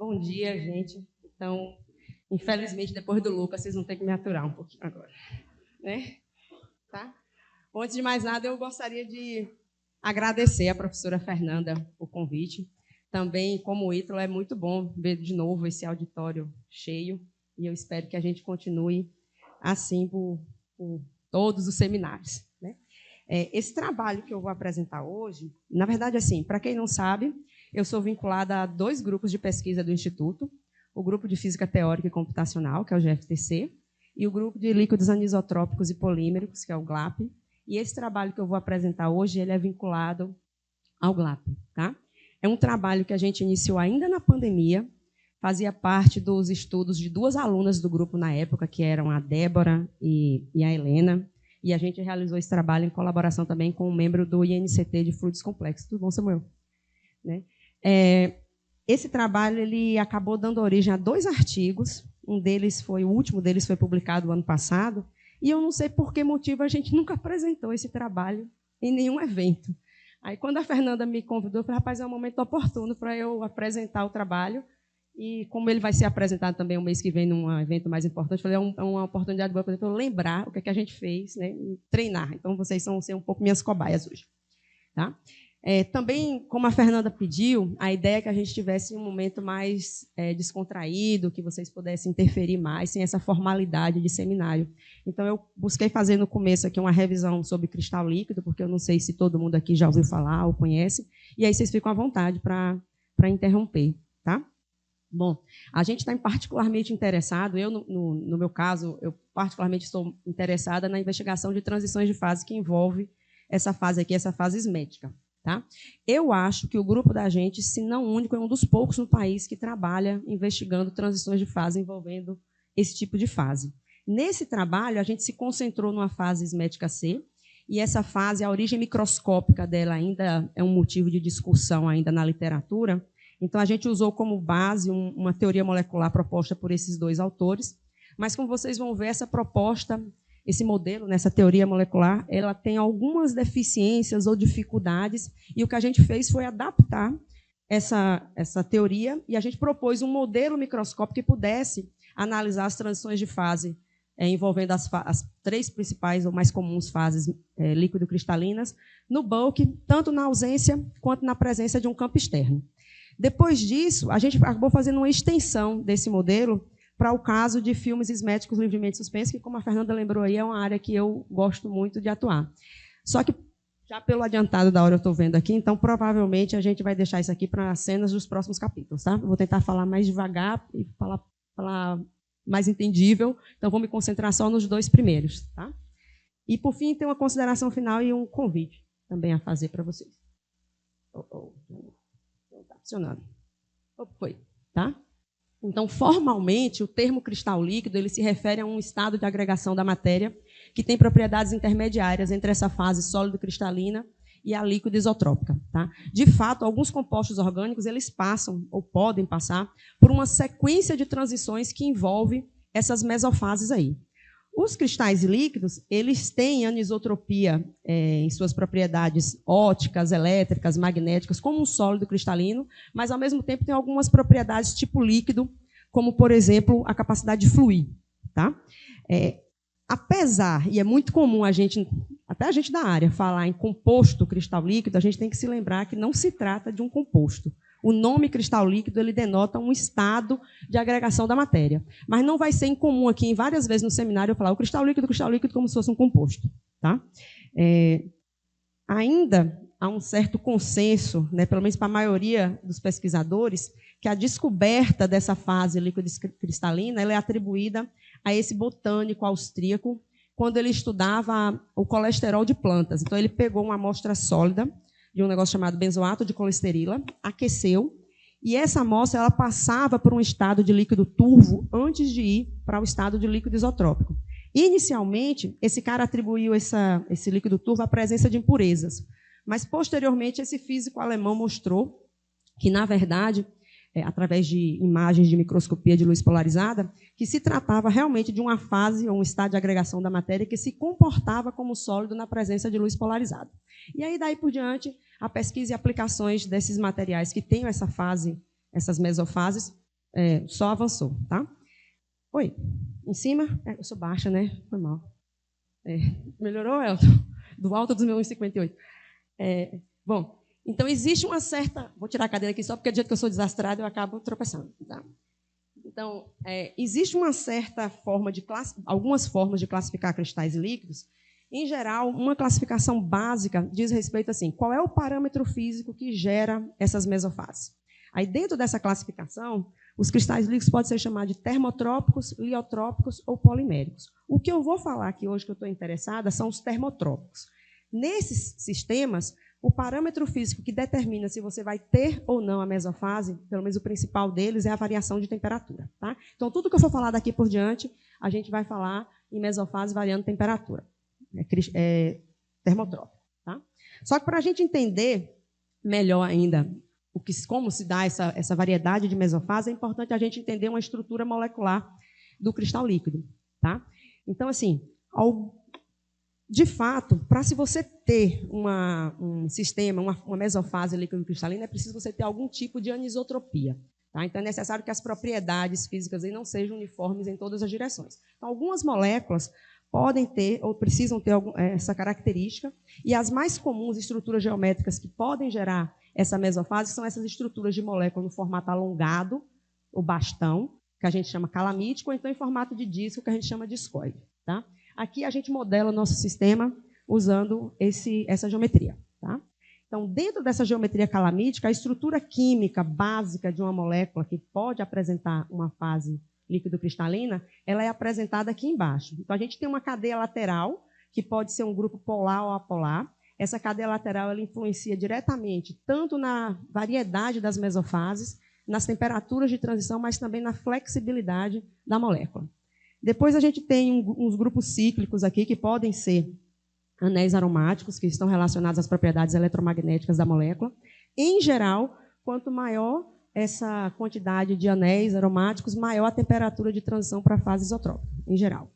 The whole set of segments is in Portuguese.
Bom dia, gente. Então, infelizmente, depois do Lucas, vocês vão ter que me aturar um pouquinho agora, né? Tá? Bom, antes de mais nada, eu gostaria de agradecer à professora Fernanda o convite. Também, como o Ítalo, é muito bom ver de novo esse auditório cheio, e eu espero que a gente continue assim por todos os seminários, né? Esse trabalho que eu vou apresentar hoje, na verdade, assim, para quem não sabe, eu sou vinculada a 2 grupos de pesquisa do Instituto, o grupo de Física Teórica e Computacional, que é o GFTC, e o grupo de Líquidos Anisotrópicos e Polímeros, que é o GLAP. E esse trabalho que eu vou apresentar hoje, ele é vinculado ao GLAP. Tá? É um trabalho que a gente iniciou ainda na pandemia, fazia parte dos estudos de 2 alunas do grupo na época, que eram a Débora e a Helena, e a gente realizou esse trabalho em colaboração também com um membro do INCT de Fluidos Complexos. Tudo bom, Samuel? Né? Esse trabalho ele acabou dando origem a 2 artigos. O último deles foi publicado ano passado, e eu não sei por que motivo a gente nunca apresentou esse trabalho em nenhum evento. Aí, quando a Fernanda me convidou, eu falei, rapaz, é um momento oportuno para eu apresentar o trabalho, e como ele vai ser apresentado também o mês que vem num evento mais importante, eu falei, é uma oportunidade boa para eu lembrar o que é que a gente fez, né, e treinar. Então, vocês vão ser um pouco minhas cobaias hoje. Tá? Também, como a Fernanda pediu, a ideia é que a gente tivesse um momento mais descontraído, que vocês pudessem interferir mais, sem essa formalidade de seminário. Então, eu busquei fazer no começo aqui uma revisão sobre cristal líquido, porque eu não sei se todo mundo aqui já ouviu falar ou conhece, e aí vocês ficam à vontade para interromper. Tá? Bom, a gente está particularmente interessado, eu, no meu caso, eu particularmente estou interessada na investigação de transições de fase que envolve essa fase aqui, essa fase esmética. Tá? Eu acho que o grupo da gente, se não único, é um dos poucos no país que trabalha investigando transições de fase envolvendo esse tipo de fase. Nesse trabalho, a gente se concentrou numa fase esmética C, e essa fase, a origem microscópica dela ainda é um motivo de discussão ainda na literatura. Então, a gente usou como base uma teoria molecular proposta por esses 2 autores, mas, como vocês vão ver, essa proposta, esse modelo, nessa teoria molecular, ela tem algumas deficiências ou dificuldades, e o que a gente fez foi adaptar essa teoria, e a gente propôs um modelo microscópico que pudesse analisar as transições de fase envolvendo as 3 principais ou mais comuns fases líquido-cristalinas, no bulk, tanto na ausência quanto na presença de um campo externo. Depois disso, a gente acabou fazendo uma extensão desse modelo para o caso de filmes esméticos livremente suspensos, que, como a Fernanda lembrou aí, é uma área que eu gosto muito de atuar. Só que, já pelo adiantado da hora eu estou vendo aqui, então, provavelmente, a gente vai deixar isso aqui para as cenas dos próximos capítulos. Tá? Eu vou tentar falar mais devagar e falar mais entendível, então vou me concentrar só nos 2 primeiros. Tá? E, por fim, tem uma consideração final e um convite também a fazer para vocês. Não está funcionando. Foi, tá? Então, formalmente, o termo cristal líquido ele se refere a um estado de agregação da matéria que tem propriedades intermediárias entre essa fase sólido-cristalina e a líquido isotrópica. Tá? De fato, alguns compostos orgânicos eles passam, ou podem passar, por uma sequência de transições que envolve essas mesofases aí. Os cristais líquidos eles têm anisotropia em suas propriedades ópticas, elétricas, magnéticas, como um sólido cristalino, mas, ao mesmo tempo, tem algumas propriedades tipo líquido, como, por exemplo, a capacidade de fluir. Tá? Apesar, e é muito comum até a gente da área, falar em composto cristal líquido, a gente tem que se lembrar que não se trata de um composto. O nome cristal líquido ele denota um estado de agregação da matéria. Mas não vai ser incomum aqui, várias vezes no seminário, eu falar o cristal líquido, como se fosse um composto. Tá? Ainda há um certo consenso, né, pelo menos para a maioria dos pesquisadores, que a descoberta dessa fase líquido-cristalina ela é atribuída a esse botânico austríaco, quando ele estudava o colesterol de plantas. Então, ele pegou uma amostra sólida, de um negócio chamado benzoato de colesterila, aqueceu, e essa amostra ela passava por um estado de líquido turvo antes de ir para o estado de líquido isotrópico. Inicialmente, esse cara atribuiu esse líquido turvo à presença de impurezas, mas, posteriormente, esse físico alemão mostrou que, na verdade, através de imagens de microscopia de luz polarizada, que se tratava realmente de uma fase ou um estado de agregação da matéria que se comportava como sólido na presença de luz polarizada. E aí, daí por diante, a pesquisa e aplicações desses materiais que têm essa fase, essas mesofases, só avançou, tá? Oi, em cima? Eu sou baixa, né? Foi mal. Melhorou, Elton? Do alto dos meus 1,58. Bom, então existe uma certa... Vou tirar a cadeira aqui só porque do jeito que eu sou desastrada eu acabo tropeçando, tá? Então, existe uma certa forma algumas formas de classificar cristais líquidos. Em geral, uma classificação básica diz respeito assim, qual é o parâmetro físico que gera essas mesofases? Aí, dentro dessa classificação, os cristais líquidos podem ser chamados de termotrópicos, liotrópicos ou poliméricos. O que eu vou falar aqui hoje, que eu estou interessada, são os termotrópicos. Nesses sistemas, o parâmetro físico que determina se você vai ter ou não a mesofase, pelo menos o principal deles, é a variação de temperatura. Tá? Então, tudo que eu for falar daqui por diante, a gente vai falar em mesofase variando temperatura. Termotrópico. Tá? Só que para a gente entender melhor ainda como se dá essa variedade de mesofase, é importante a gente entender uma estrutura molecular do cristal líquido. Tá? Então, assim, de fato, para se você ter um sistema, uma mesofase líquido-cristalina, é preciso você ter algum tipo de anisotropia. Tá? Então, é necessário que as propriedades físicas aí não sejam uniformes em todas as direções. Então, algumas moléculas podem ter ou precisam ter essa característica, e as mais comuns estruturas geométricas que podem gerar essa mesofase são essas estruturas de molécula no formato alongado, o bastão, que a gente chama calamítico, ou então em formato de disco, que a gente chama discoide. Tá? Aqui a gente modela o nosso sistema usando essa geometria. Tá? Então, dentro dessa geometria calamítica, a estrutura química básica de uma molécula que pode apresentar uma fase líquido-cristalina, ela é apresentada aqui embaixo. Então, a gente tem uma cadeia lateral, que pode ser um grupo polar ou apolar. Essa cadeia lateral ela influencia diretamente tanto na variedade das mesofases, nas temperaturas de transição, mas também na flexibilidade da molécula. Depois a gente tem uns grupos cíclicos aqui, que podem ser anéis aromáticos, que estão relacionados às propriedades eletromagnéticas da molécula. Em geral, quanto maior essa quantidade de anéis aromáticos, maior a temperatura de transição para a fase isotrópica, em geral.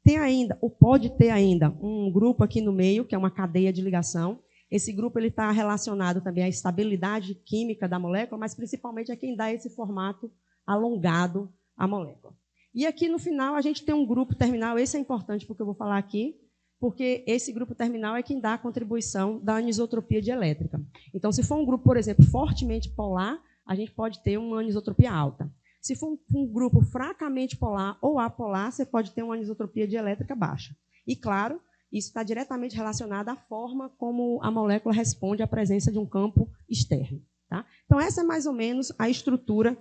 Tem ainda, ou pode ter ainda, um grupo aqui no meio, que é uma cadeia de ligação. Esse grupo está relacionado também à estabilidade química da molécula, mas principalmente é quem dá esse formato alongado à molécula. E aqui no final a gente tem um grupo terminal, esse é importante porque eu vou falar aqui, porque esse grupo terminal é quem dá a contribuição da anisotropia dielétrica. Então, se for um grupo, por exemplo, fortemente polar, a gente pode ter uma anisotropia alta. Se for um grupo fracamente polar ou apolar, você pode ter uma anisotropia dielétrica baixa. E, claro, isso está diretamente relacionado à forma como a molécula responde à presença de um campo externo. Tá? Então, essa é mais ou menos a estrutura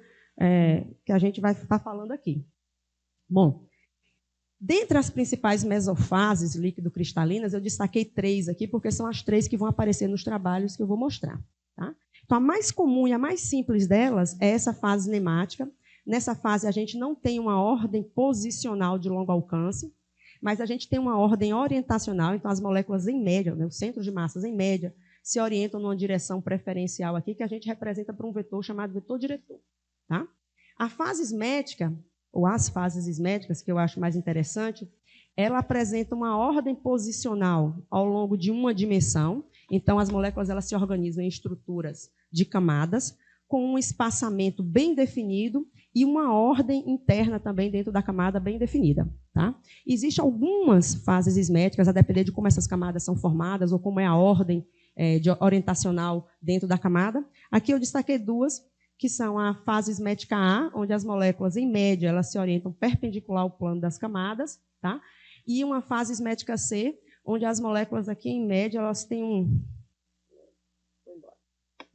que a gente vai estar falando aqui. Bom, dentre as principais mesofases líquido-cristalinas, eu destaquei 3 aqui, porque são as 3 que vão aparecer nos trabalhos que eu vou mostrar. Tá? Então, a mais comum e a mais simples delas é essa fase cinemática. Nessa fase, a gente não tem uma ordem posicional de longo alcance, mas a gente tem uma ordem orientacional. Então, as moléculas, em média, né, o centro de massas, em média, se orientam numa direção preferencial aqui, que a gente representa por um vetor chamado vetor diretor. Tá? A fase ismética, ou as fases isméticas, que eu acho mais interessante, ela apresenta uma ordem posicional ao longo de uma dimensão. Então, as moléculas elas se organizam em estruturas de camadas, com um espaçamento bem definido e uma ordem interna também dentro da camada bem definida. Tá? Existem algumas fases ismétricas, a depender de como essas camadas são formadas ou como é a ordem orientacional dentro da camada. Aqui eu destaquei 2, que são a fase ismética A, onde as moléculas, em média, elas se orientam perpendicular ao plano das camadas, tá? E uma fase ismética C, onde as moléculas aqui, em média, elas têm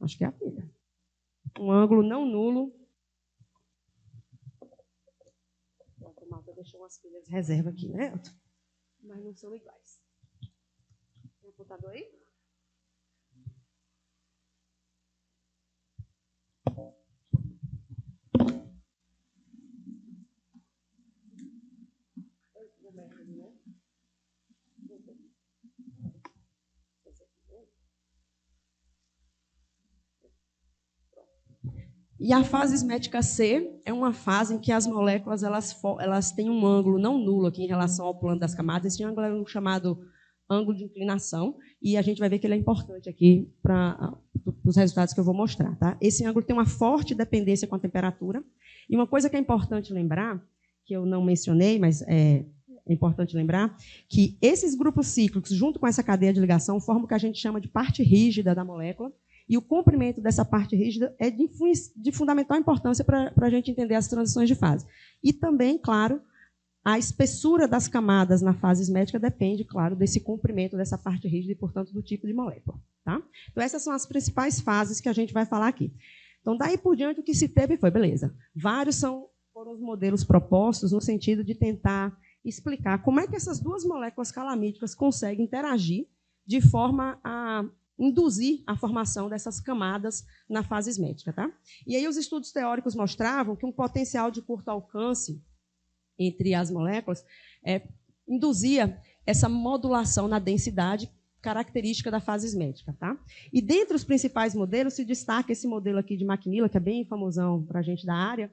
acho que é a pilha. Um ângulo não nulo. A malta deixou umas pilhas de reserva aqui, né, Elton? Mas não são iguais. Tem um computador aí? E a fase ismética C é uma fase em que as moléculas elas têm um ângulo não nulo aqui em relação ao plano das camadas. Esse ângulo é chamado ângulo de inclinação, e a gente vai ver que ele é importante aqui para os resultados que eu vou mostrar. Tá? Esse ângulo tem uma forte dependência com a temperatura, e uma coisa que é importante lembrar, que eu não mencionei, mas é importante lembrar, que esses grupos cíclicos, junto com essa cadeia de ligação, formam o que a gente chama de parte rígida da molécula, e o comprimento dessa parte rígida é de fundamental importância para a gente entender as transições de fase. E também, claro, a espessura das camadas na fase esmética depende, claro, desse comprimento dessa parte rígida e, portanto, do tipo de molécula. Tá? Então, essas são as principais fases que a gente vai falar aqui. Então, daí por diante, o que se teve foi, beleza, vários foram os modelos propostos no sentido de tentar explicar como é que essas duas moléculas calamíticas conseguem interagir de forma a induzir a formação dessas camadas na fase esmética. Tá? E aí os estudos teóricos mostravam que um potencial de curto alcance entre as moléculas induzia essa modulação na densidade característica da fase esmética. Tá? E dentre os principais modelos se destaca esse modelo aqui de Macmillan, que é bem famosão para a gente da área,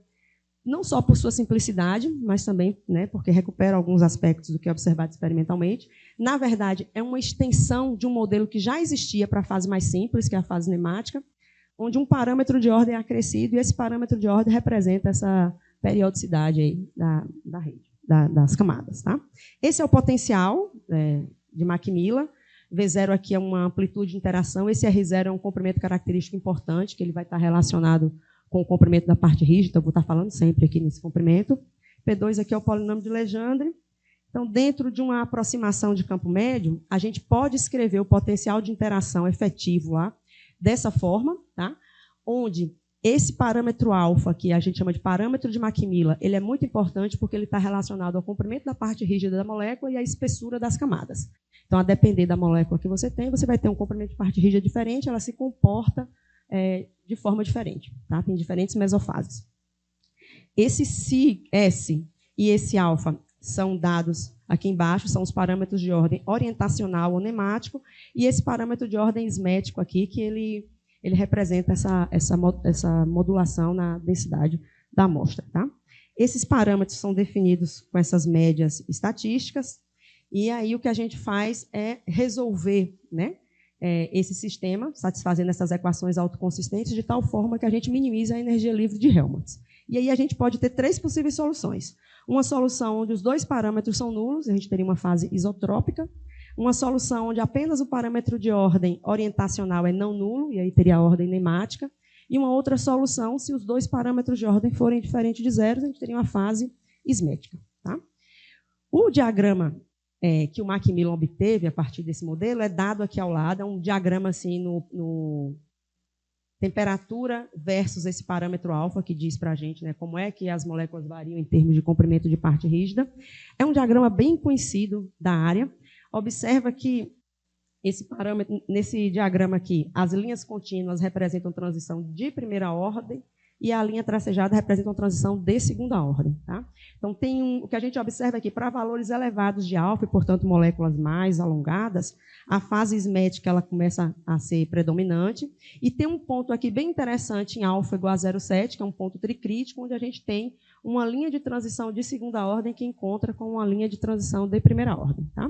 não só por sua simplicidade, mas também, né, porque recupera alguns aspectos do que é observado experimentalmente. Na verdade, é uma extensão de um modelo que já existia para a fase mais simples, que é a fase nemática, onde um parâmetro de ordem é acrescido, e esse parâmetro de ordem representa essa periodicidade aí da rede, das camadas. Tá? Esse é o potencial de Macmillan. V0 aqui é uma amplitude de interação, esse R0 é um comprimento característico importante, que ele vai estar relacionado com o comprimento da parte rígida, eu vou estar falando sempre aqui nesse comprimento. P2 aqui é o polinômio de Legendre. Então, dentro de uma aproximação de campo médio, a gente pode escrever o potencial de interação efetivo lá, dessa forma, tá? Onde esse parâmetro alfa, que a gente chama de parâmetro de Macmillan, ele é muito importante porque ele está relacionado ao comprimento da parte rígida da molécula e à espessura das camadas. Então, a depender da molécula que você tem, você vai ter um comprimento de parte rígida diferente, ela se comporta de forma diferente. Tá? Tem diferentes mesofases. Esse S e esse alfa são dados aqui embaixo, são os parâmetros de ordem orientacional ou nemático, e esse parâmetro de ordem esmético aqui, que ele representa essa modulação na densidade da amostra. Tá? Esses parâmetros são definidos com essas médias estatísticas, e aí o que a gente faz é resolver, né, esse sistema, satisfazendo essas equações autoconsistentes, de tal forma que a gente minimiza a energia livre de Helmholtz. E aí a gente pode ter três possíveis soluções. Uma solução onde os dois parâmetros são nulos, a gente teria uma fase isotrópica. Uma solução onde apenas o parâmetro de ordem orientacional é não nulo, e aí teria a ordem nemática. E uma outra solução, se os dois parâmetros de ordem forem diferentes de zero, a gente teria uma fase esmética. Tá? O diagrama que o Macmillan obteve a partir desse modelo é dado aqui ao lado, é um diagrama assim no temperatura versus esse parâmetro alfa, que diz para a gente, né, como é que as moléculas variam em termos de comprimento de parte rígida. É um diagrama bem conhecido da área. Observa que esse parâmetro, nesse diagrama aqui, as linhas contínuas representam transição de primeira ordem e a linha tracejada representa uma transição de segunda ordem. Tá? Então, o que a gente observa aqui, para valores elevados de alfa, e, portanto, moléculas mais alongadas, a fase esmética ela começa a ser predominante. E tem um ponto aqui bem interessante em alfa igual a 0,7, que é um ponto tricrítico, onde a gente tem uma linha de transição de segunda ordem que encontra com uma linha de transição de primeira ordem. Tá?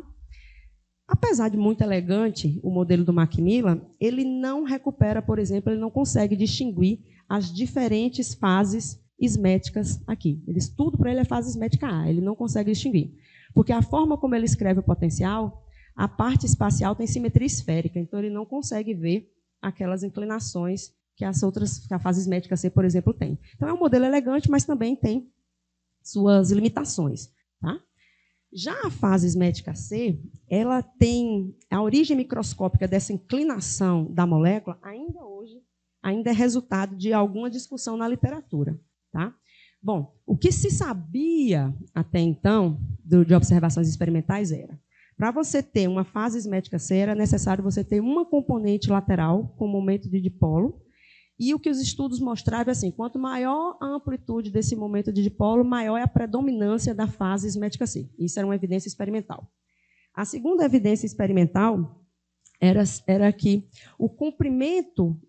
Apesar de muito elegante o modelo do Macmillan, ele não recupera, por exemplo, ele não consegue distinguir as diferentes fases esméticas aqui. Tudo para ele é fase esmética A, ele não consegue distinguir. Porque a forma como ele escreve o potencial, a parte espacial tem simetria esférica, então ele não consegue ver aquelas inclinações que a fase esmética C, por exemplo, tem. Então é um modelo elegante, mas também tem suas limitações. Tá? Já a fase esmética C, ela tem a origem microscópica dessa inclinação da molécula, ainda é resultado de alguma discussão na literatura. Tá? Bom, o que se sabia até então de observações experimentais era, para você ter uma fase esmética C, era necessário você ter uma componente lateral com momento de dipolo, e o que os estudos mostravam é assim, quanto maior a amplitude desse momento de dipolo, maior é a predominância da fase esmética C. Isso era uma evidência experimental. A segunda evidência experimental era que o comprimento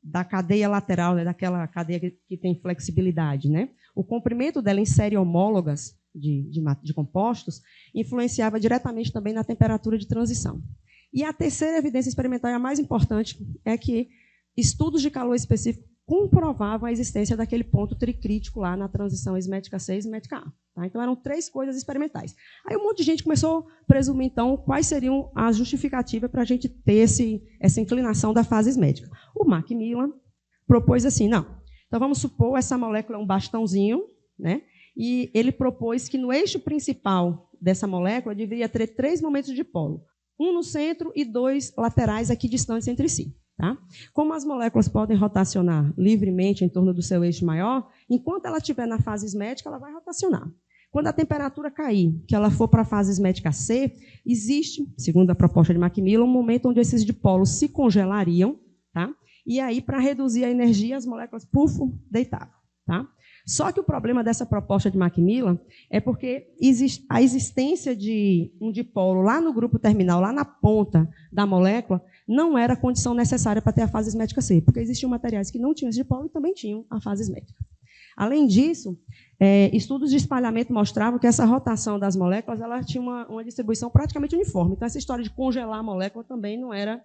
da cadeia lateral, né, daquela cadeia que tem flexibilidade, né, o comprimento dela em série homólogas de compostos influenciava diretamente também na temperatura de transição. E a terceira evidência experimental, e a mais importante, é que estudos de calor específico comprovavam a existência daquele ponto tricrítico lá na transição esmética C e esmética A. Tá? Então, eram 3 coisas experimentais. Aí um monte de gente começou a presumir, então, quais seriam as justificativas para a gente ter essa inclinação da fase esmética. O Macmillan propôs assim, não, então vamos supor essa molécula é um bastãozinho, né? E ele propôs que no eixo principal dessa molécula deveria ter 3 momentos de polo, um no centro e 2 laterais aqui distantes entre si. Tá? Como as moléculas podem rotacionar livremente em torno do seu eixo maior, enquanto ela estiver na fase esmética, ela vai rotacionar. Quando a temperatura cair, que ela for para a fase esmética C, existe, segundo a proposta de Macmillan, um momento onde esses dipolos se congelariam, tá? E aí, para reduzir a energia, as moléculas, deitavam. Tá? Só que o problema dessa proposta de Macmillan é porque a existência de um dipolo lá no grupo terminal, lá na ponta da molécula, não era a condição necessária para ter a fase esmética C, porque existiam materiais que não tinham esse dipolo e também tinham a fase esmética. Além disso, estudos de espalhamento mostravam que essa rotação das moléculas ela tinha uma distribuição praticamente uniforme. Então, essa história de congelar a molécula também não era,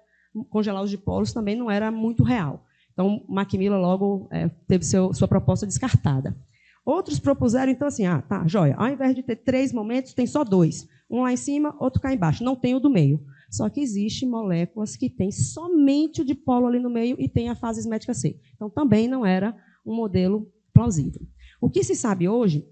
congelar os dipolos também não era muito real. Então, Macmillan logo teve sua proposta descartada. Outros propuseram, então, assim, tá, joia, ao invés de ter 3 momentos, tem só 2. Um lá em cima, outro cá embaixo. Não tem o do meio. Só que existem moléculas que têm somente o dipolo ali no meio e tem a fase esmética C. Então, também não era um modelo plausível. O que se sabe hoje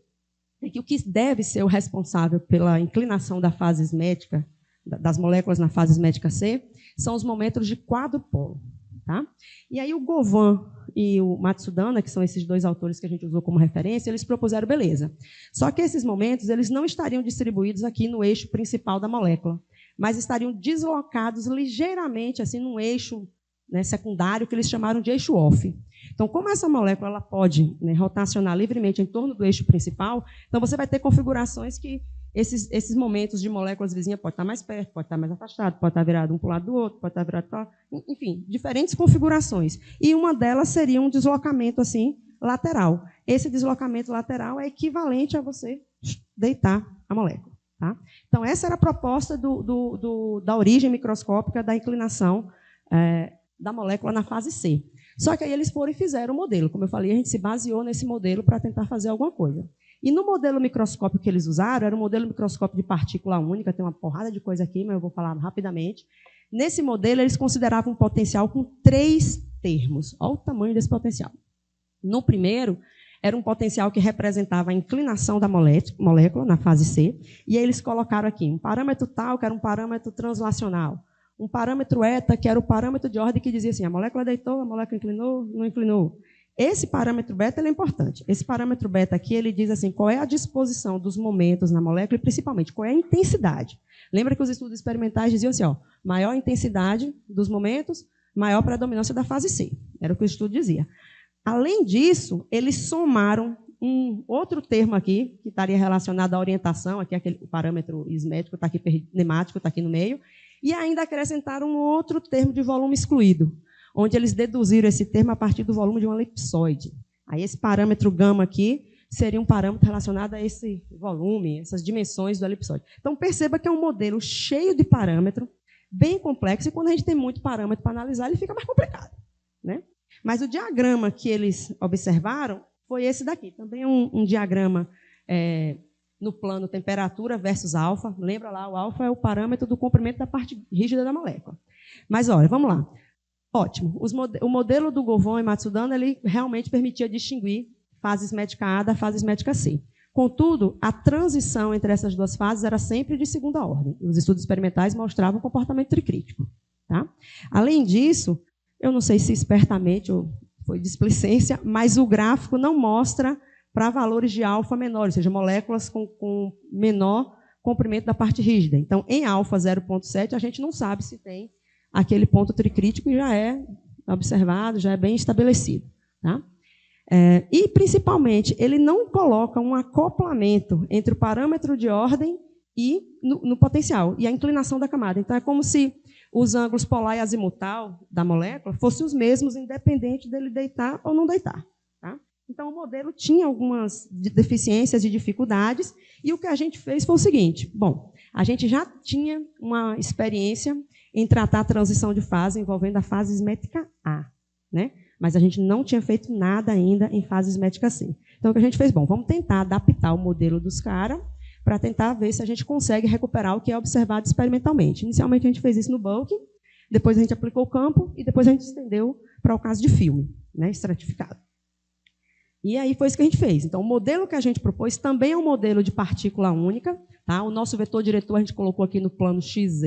é que o que deve ser o responsável pela inclinação da fase esmética, das moléculas na fase esmética C, são os momentos de quadrupolo. Tá? E aí o Govan e o Matsudana, que são esses 2 autores que a gente usou como referência, eles propuseram beleza. Só que esses momentos eles não estariam distribuídos aqui no eixo principal da molécula, mas estariam deslocados ligeiramente assim num eixo, né, secundário que eles chamaram de eixo off. Então, como essa molécula ela pode, né, rotacionar livremente em torno do eixo principal, então você vai ter configurações que esses momentos de moléculas vizinhas pode estar mais perto, pode estar mais afastado, pode estar virado um para o lado do outro, pode estar virado para... Enfim, diferentes configurações. E uma delas seria um deslocamento assim, lateral. Esse deslocamento lateral é equivalente a você deitar a molécula. Tá? Então, essa era a proposta da origem microscópica da inclinação da molécula na fase C. Só que aí eles foram e fizeram o modelo. Como eu falei, a gente se baseou nesse modelo para tentar fazer alguma coisa. E no modelo microscópio que eles usaram, era um modelo microscópio de partícula única, tem uma porrada de coisa aqui, mas eu vou falar rapidamente. Nesse modelo, eles consideravam um potencial com 3 termos. Olha o tamanho desse potencial. No primeiro, era um potencial que representava a inclinação da molécula na fase C, e aí eles colocaram aqui um parâmetro tal, que era um parâmetro translacional, um parâmetro eta, que era o parâmetro de ordem que dizia assim, a molécula deitou, a molécula inclinou, não inclinou. Esse parâmetro beta ele é importante. Esse parâmetro beta aqui ele diz assim, qual é a disposição dos momentos na molécula e, principalmente, qual é a intensidade. Lembra que os estudos experimentais diziam assim, maior intensidade dos momentos, maior predominância da fase C. Era o que o estudo dizia. Além disso, eles somaram um outro termo aqui, que estaria relacionado à orientação, aqui o parâmetro ismético está aqui, pneumático está aqui no meio, e ainda acrescentaram um outro termo de volume excluído, onde eles deduziram esse termo a partir do volume de uma elipsoide. Aí esse parâmetro gama aqui seria um parâmetro relacionado a esse volume, essas dimensões do elipsoide. Então, perceba que é um modelo cheio de parâmetro, bem complexo, e quando a gente tem muito parâmetro para analisar, ele fica mais complicado. Né? Mas o diagrama que eles observaram foi esse daqui. Também um diagrama no plano temperatura versus alfa. Lembra lá, o alfa é o parâmetro do comprimento da parte rígida da molécula. Mas, olha, vamos lá. Ótimo. O modelo do Govan e Matsudana ele realmente permitia distinguir fase esmética A da fase esmética C. Contudo, a transição entre essas 2 fases era sempre de segunda ordem. E os estudos experimentais mostravam o comportamento tricrítico. Tá? Além disso, eu não sei se espertamente ou foi displicência, mas o gráfico não mostra para valores de alfa menores, ou seja, moléculas com menor comprimento da parte rígida. Então, em alfa 0,7, a gente não sabe se tem aquele ponto tricrítico já é observado, já é bem estabelecido. Tá? E, principalmente, ele não coloca um acoplamento entre o parâmetro de ordem e no potencial, e a inclinação da camada. Então, é como se os ângulos polar e azimutal da molécula fossem os mesmos, independente dele deitar ou não deitar. Tá? Então, o modelo tinha algumas deficiências e dificuldades, e o que a gente fez foi o seguinte: bom, a gente já tinha uma experiência em tratar a transição de fase envolvendo a fase ismétrica A, né? Mas a gente não tinha feito nada ainda em fase ismétrica C. Então, o que a gente fez? Bom, vamos tentar adaptar o modelo dos caras para tentar ver se a gente consegue recuperar o que é observado experimentalmente. Inicialmente, a gente fez isso no bulk, depois a gente aplicou o campo e depois a gente estendeu para o caso de filme, né, estratificado. E aí foi isso que a gente fez. Então, o modelo que a gente propôs também é um modelo de partícula única. Tá? O nosso vetor diretor a gente colocou aqui no plano XZ.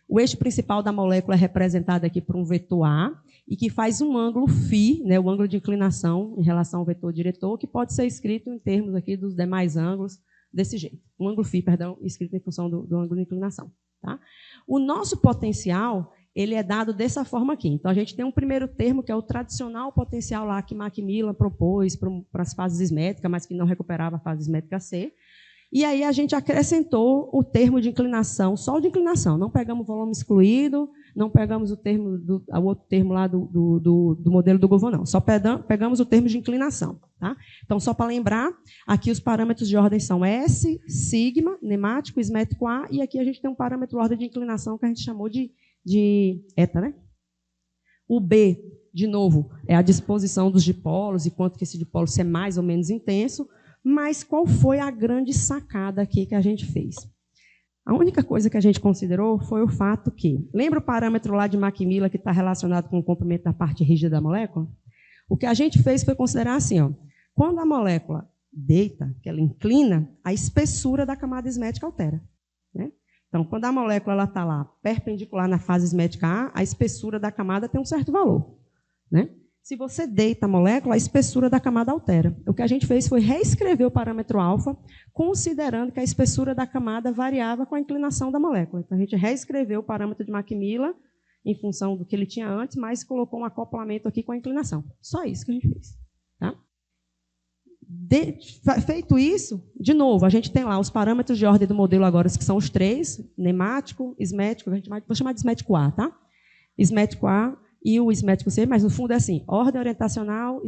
O eixo principal da molécula é representado aqui por um vetor A, e que faz um ângulo φ, né, o ângulo de inclinação em relação ao vetor diretor, que pode ser escrito em termos aqui dos demais ângulos, desse jeito. Um ângulo φ, perdão, escrito em função do ângulo de inclinação. Tá? O nosso potencial ele é dado dessa forma aqui. Então, a gente tem um primeiro termo, que é o tradicional potencial lá que Macmillan propôs para as fases ismétricas, mas que não recuperava a fase ismétrica C. E aí a gente acrescentou o termo de inclinação, só o de inclinação. Não pegamos o volume excluído, não pegamos o outro termo lá do modelo do Govan, não. Só pegamos o termo de inclinação. Tá? Então, só para lembrar, aqui os parâmetros de ordem são S, sigma, nemático, ismétrico A, e aqui a gente tem um parâmetro de ordem de inclinação que a gente chamou de eta, né? O B, de novo, é a disposição dos dipolos e quanto que esse dipolo é mais ou menos intenso, mas qual foi a grande sacada aqui que a gente fez? A única coisa que a gente considerou foi o fato que, lembra o parâmetro lá de Macmillan que está relacionado com o comprimento da parte rígida da molécula? O que a gente fez foi considerar assim, ó, quando a molécula deita, que ela inclina, a espessura da camada ismétrica altera, né? Então, quando a molécula está lá perpendicular na fase ismétrica A, a espessura da camada tem um certo valor, né? Se você deita a molécula, a espessura da camada altera. O que a gente fez foi reescrever o parâmetro alfa, considerando que a espessura da camada variava com a inclinação da molécula. Então, a gente reescreveu o parâmetro de Macmillan em função do que ele tinha antes, mas colocou um acoplamento aqui com a inclinação. Só isso que a gente fez. Tá? Feito isso, de novo, a gente tem lá os parâmetros de ordem do modelo agora, que são os três: nemático, ismétrico, vou chamar de ismétrico A, tá? Ismétrico A e o ismétrico C, mas no fundo é assim: ordem orientacional,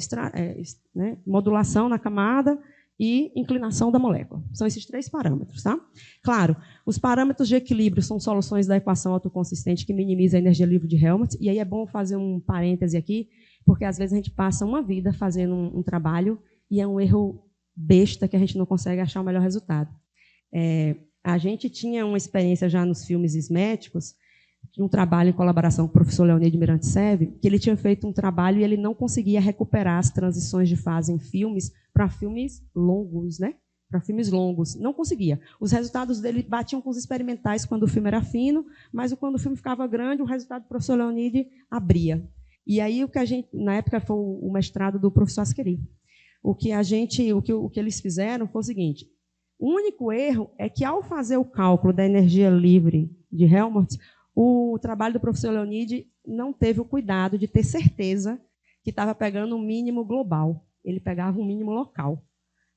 né, modulação na camada e inclinação da molécula. São esses três parâmetros. Tá? Claro, os parâmetros de equilíbrio são soluções da equação autoconsistente que minimiza a energia livre de Helmholtz, e aí é bom fazer um parêntese aqui, porque às vezes a gente passa uma vida fazendo um trabalho e é um erro besta que a gente não consegue achar o melhor resultado. A gente tinha uma experiência já nos filmes ismétricos, um trabalho em colaboração com o professor Leonide Mirante Seve, que ele tinha feito um trabalho e ele não conseguia recuperar as transições de fase em filmes para filmes longos, né? Para filmes longos. Não conseguia. Os resultados dele batiam com os experimentais quando o filme era fino, mas quando o filme ficava grande, o resultado do professor Leonide abria. E aí, na época, foi o mestrado do professor Asqueri. O que eles fizeram foi o seguinte: o único erro é que, ao fazer o cálculo da energia livre de Helmholtz, o trabalho do professor Leonide não teve o cuidado de ter certeza que estava pegando um mínimo global. Ele pegava um mínimo local.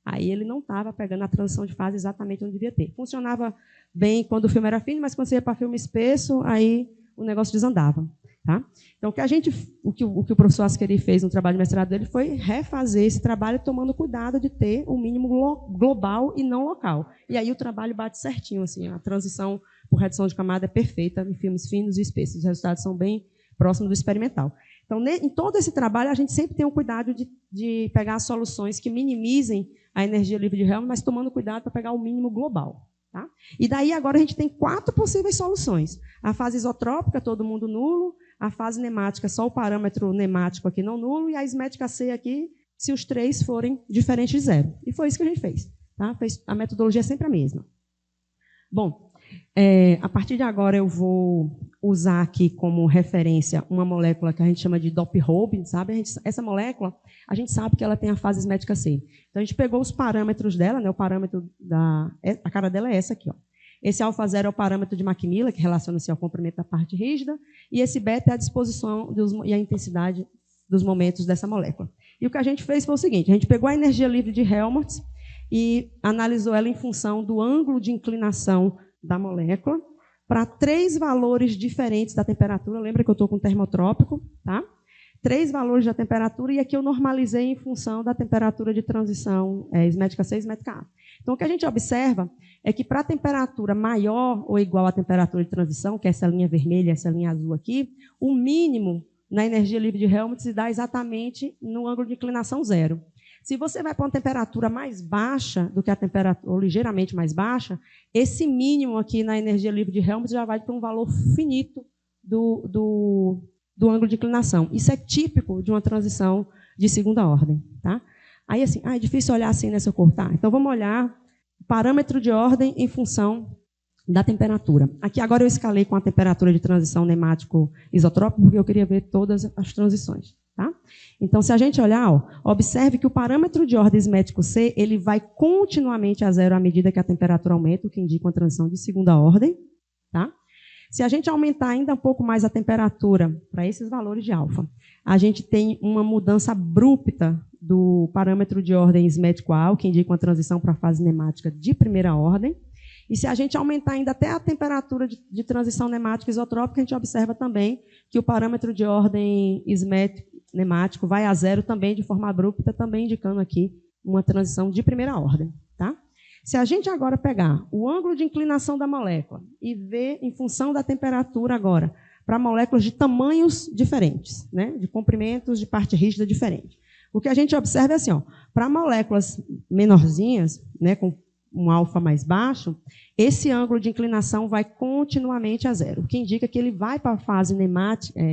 Aí ele não estava pegando a transição de fase exatamente onde devia ter. Funcionava bem quando o filme era fino, mas quando você ia para filme espesso, aí o negócio desandava. Tá? Então, o que o professor Asqueri fez no trabalho de mestrado dele foi refazer esse trabalho tomando cuidado de ter um mínimo global e não local. E aí o trabalho bate certinho, assim, a transição por redução de camada é perfeita em filmes finos e espessos. Os resultados são bem próximos do experimental. Então, em todo esse trabalho, a gente sempre tem o cuidado de pegar soluções que minimizem a energia livre de Helmholtz, mas tomando cuidado para pegar o mínimo global. Tá? E daí, agora, a gente tem 4 possíveis soluções. A fase isotrópica, todo mundo nulo. A fase nemática, só o parâmetro nemático aqui não nulo. E a ismétrica C aqui, se os 3 forem diferentes de 0. E foi isso que a gente fez. Tá? A metodologia é sempre a mesma. Bom, a partir de agora eu vou usar aqui como referência uma molécula que a gente chama de Dop-Hope, sabe? Essa molécula, a gente sabe que ela tem a fase ismétrica C. Então, a gente pegou os parâmetros dela, né? O parâmetro a cara dela é essa aqui, ó. Esse alfa0 é o parâmetro de Macmillan, que relaciona-se ao comprimento da parte rígida, e esse beta é a disposição e a intensidade dos momentos dessa molécula. E o que a gente fez foi o seguinte: a gente pegou a energia livre de Helmholtz e analisou ela em função do ângulo de inclinação da molécula para 3 valores diferentes da temperatura. Lembra que eu estou com termotrópico, tá? 3 valores da temperatura, e aqui eu normalizei em função da temperatura de transição esmética C e esmética A. Então, o que a gente observa é que para a temperatura maior ou igual à temperatura de transição, que é essa linha vermelha, essa linha azul aqui, o mínimo na energia livre de Helmholtz se dá exatamente no ângulo de inclinação 0. Se você vai para uma temperatura mais baixa do que a temperatura, ou ligeiramente mais baixa, esse mínimo aqui na energia livre de Helmholtz já vai para um valor finito do ângulo de inclinação. Isso é típico de uma transição de segunda ordem. Tá? Aí, assim, é difícil olhar assim nessa cor. Tá? Então, vamos olhar o parâmetro de ordem em função da temperatura. Aqui, agora, eu escalei com a temperatura de transição nemático-isotrópico, porque eu queria ver todas as transições. Tá? Então, se a gente olhar, observe que o parâmetro de ordem esmético C ele vai continuamente a 0 à medida que a temperatura aumenta, o que indica uma transição de segunda ordem. Tá? Se a gente aumentar ainda um pouco mais a temperatura para esses valores de alfa, a gente tem uma mudança abrupta do parâmetro de ordem esmético A, o que indica uma transição para a fase nemática de primeira ordem. E se a gente aumentar ainda até a temperatura de transição nemática isotrópica, a gente observa também que o parâmetro de ordem nemático vai a 0 também de forma abrupta, também indicando aqui uma transição de primeira ordem. Tá? Se a gente agora pegar o ângulo de inclinação da molécula e ver em função da temperatura agora, para moléculas de tamanhos diferentes, né, de comprimentos de parte rígida diferente. O que a gente observa é assim, para moléculas menorzinhas, né, com um alfa mais baixo, esse ângulo de inclinação vai continuamente a 0, o que indica que ele vai para a fase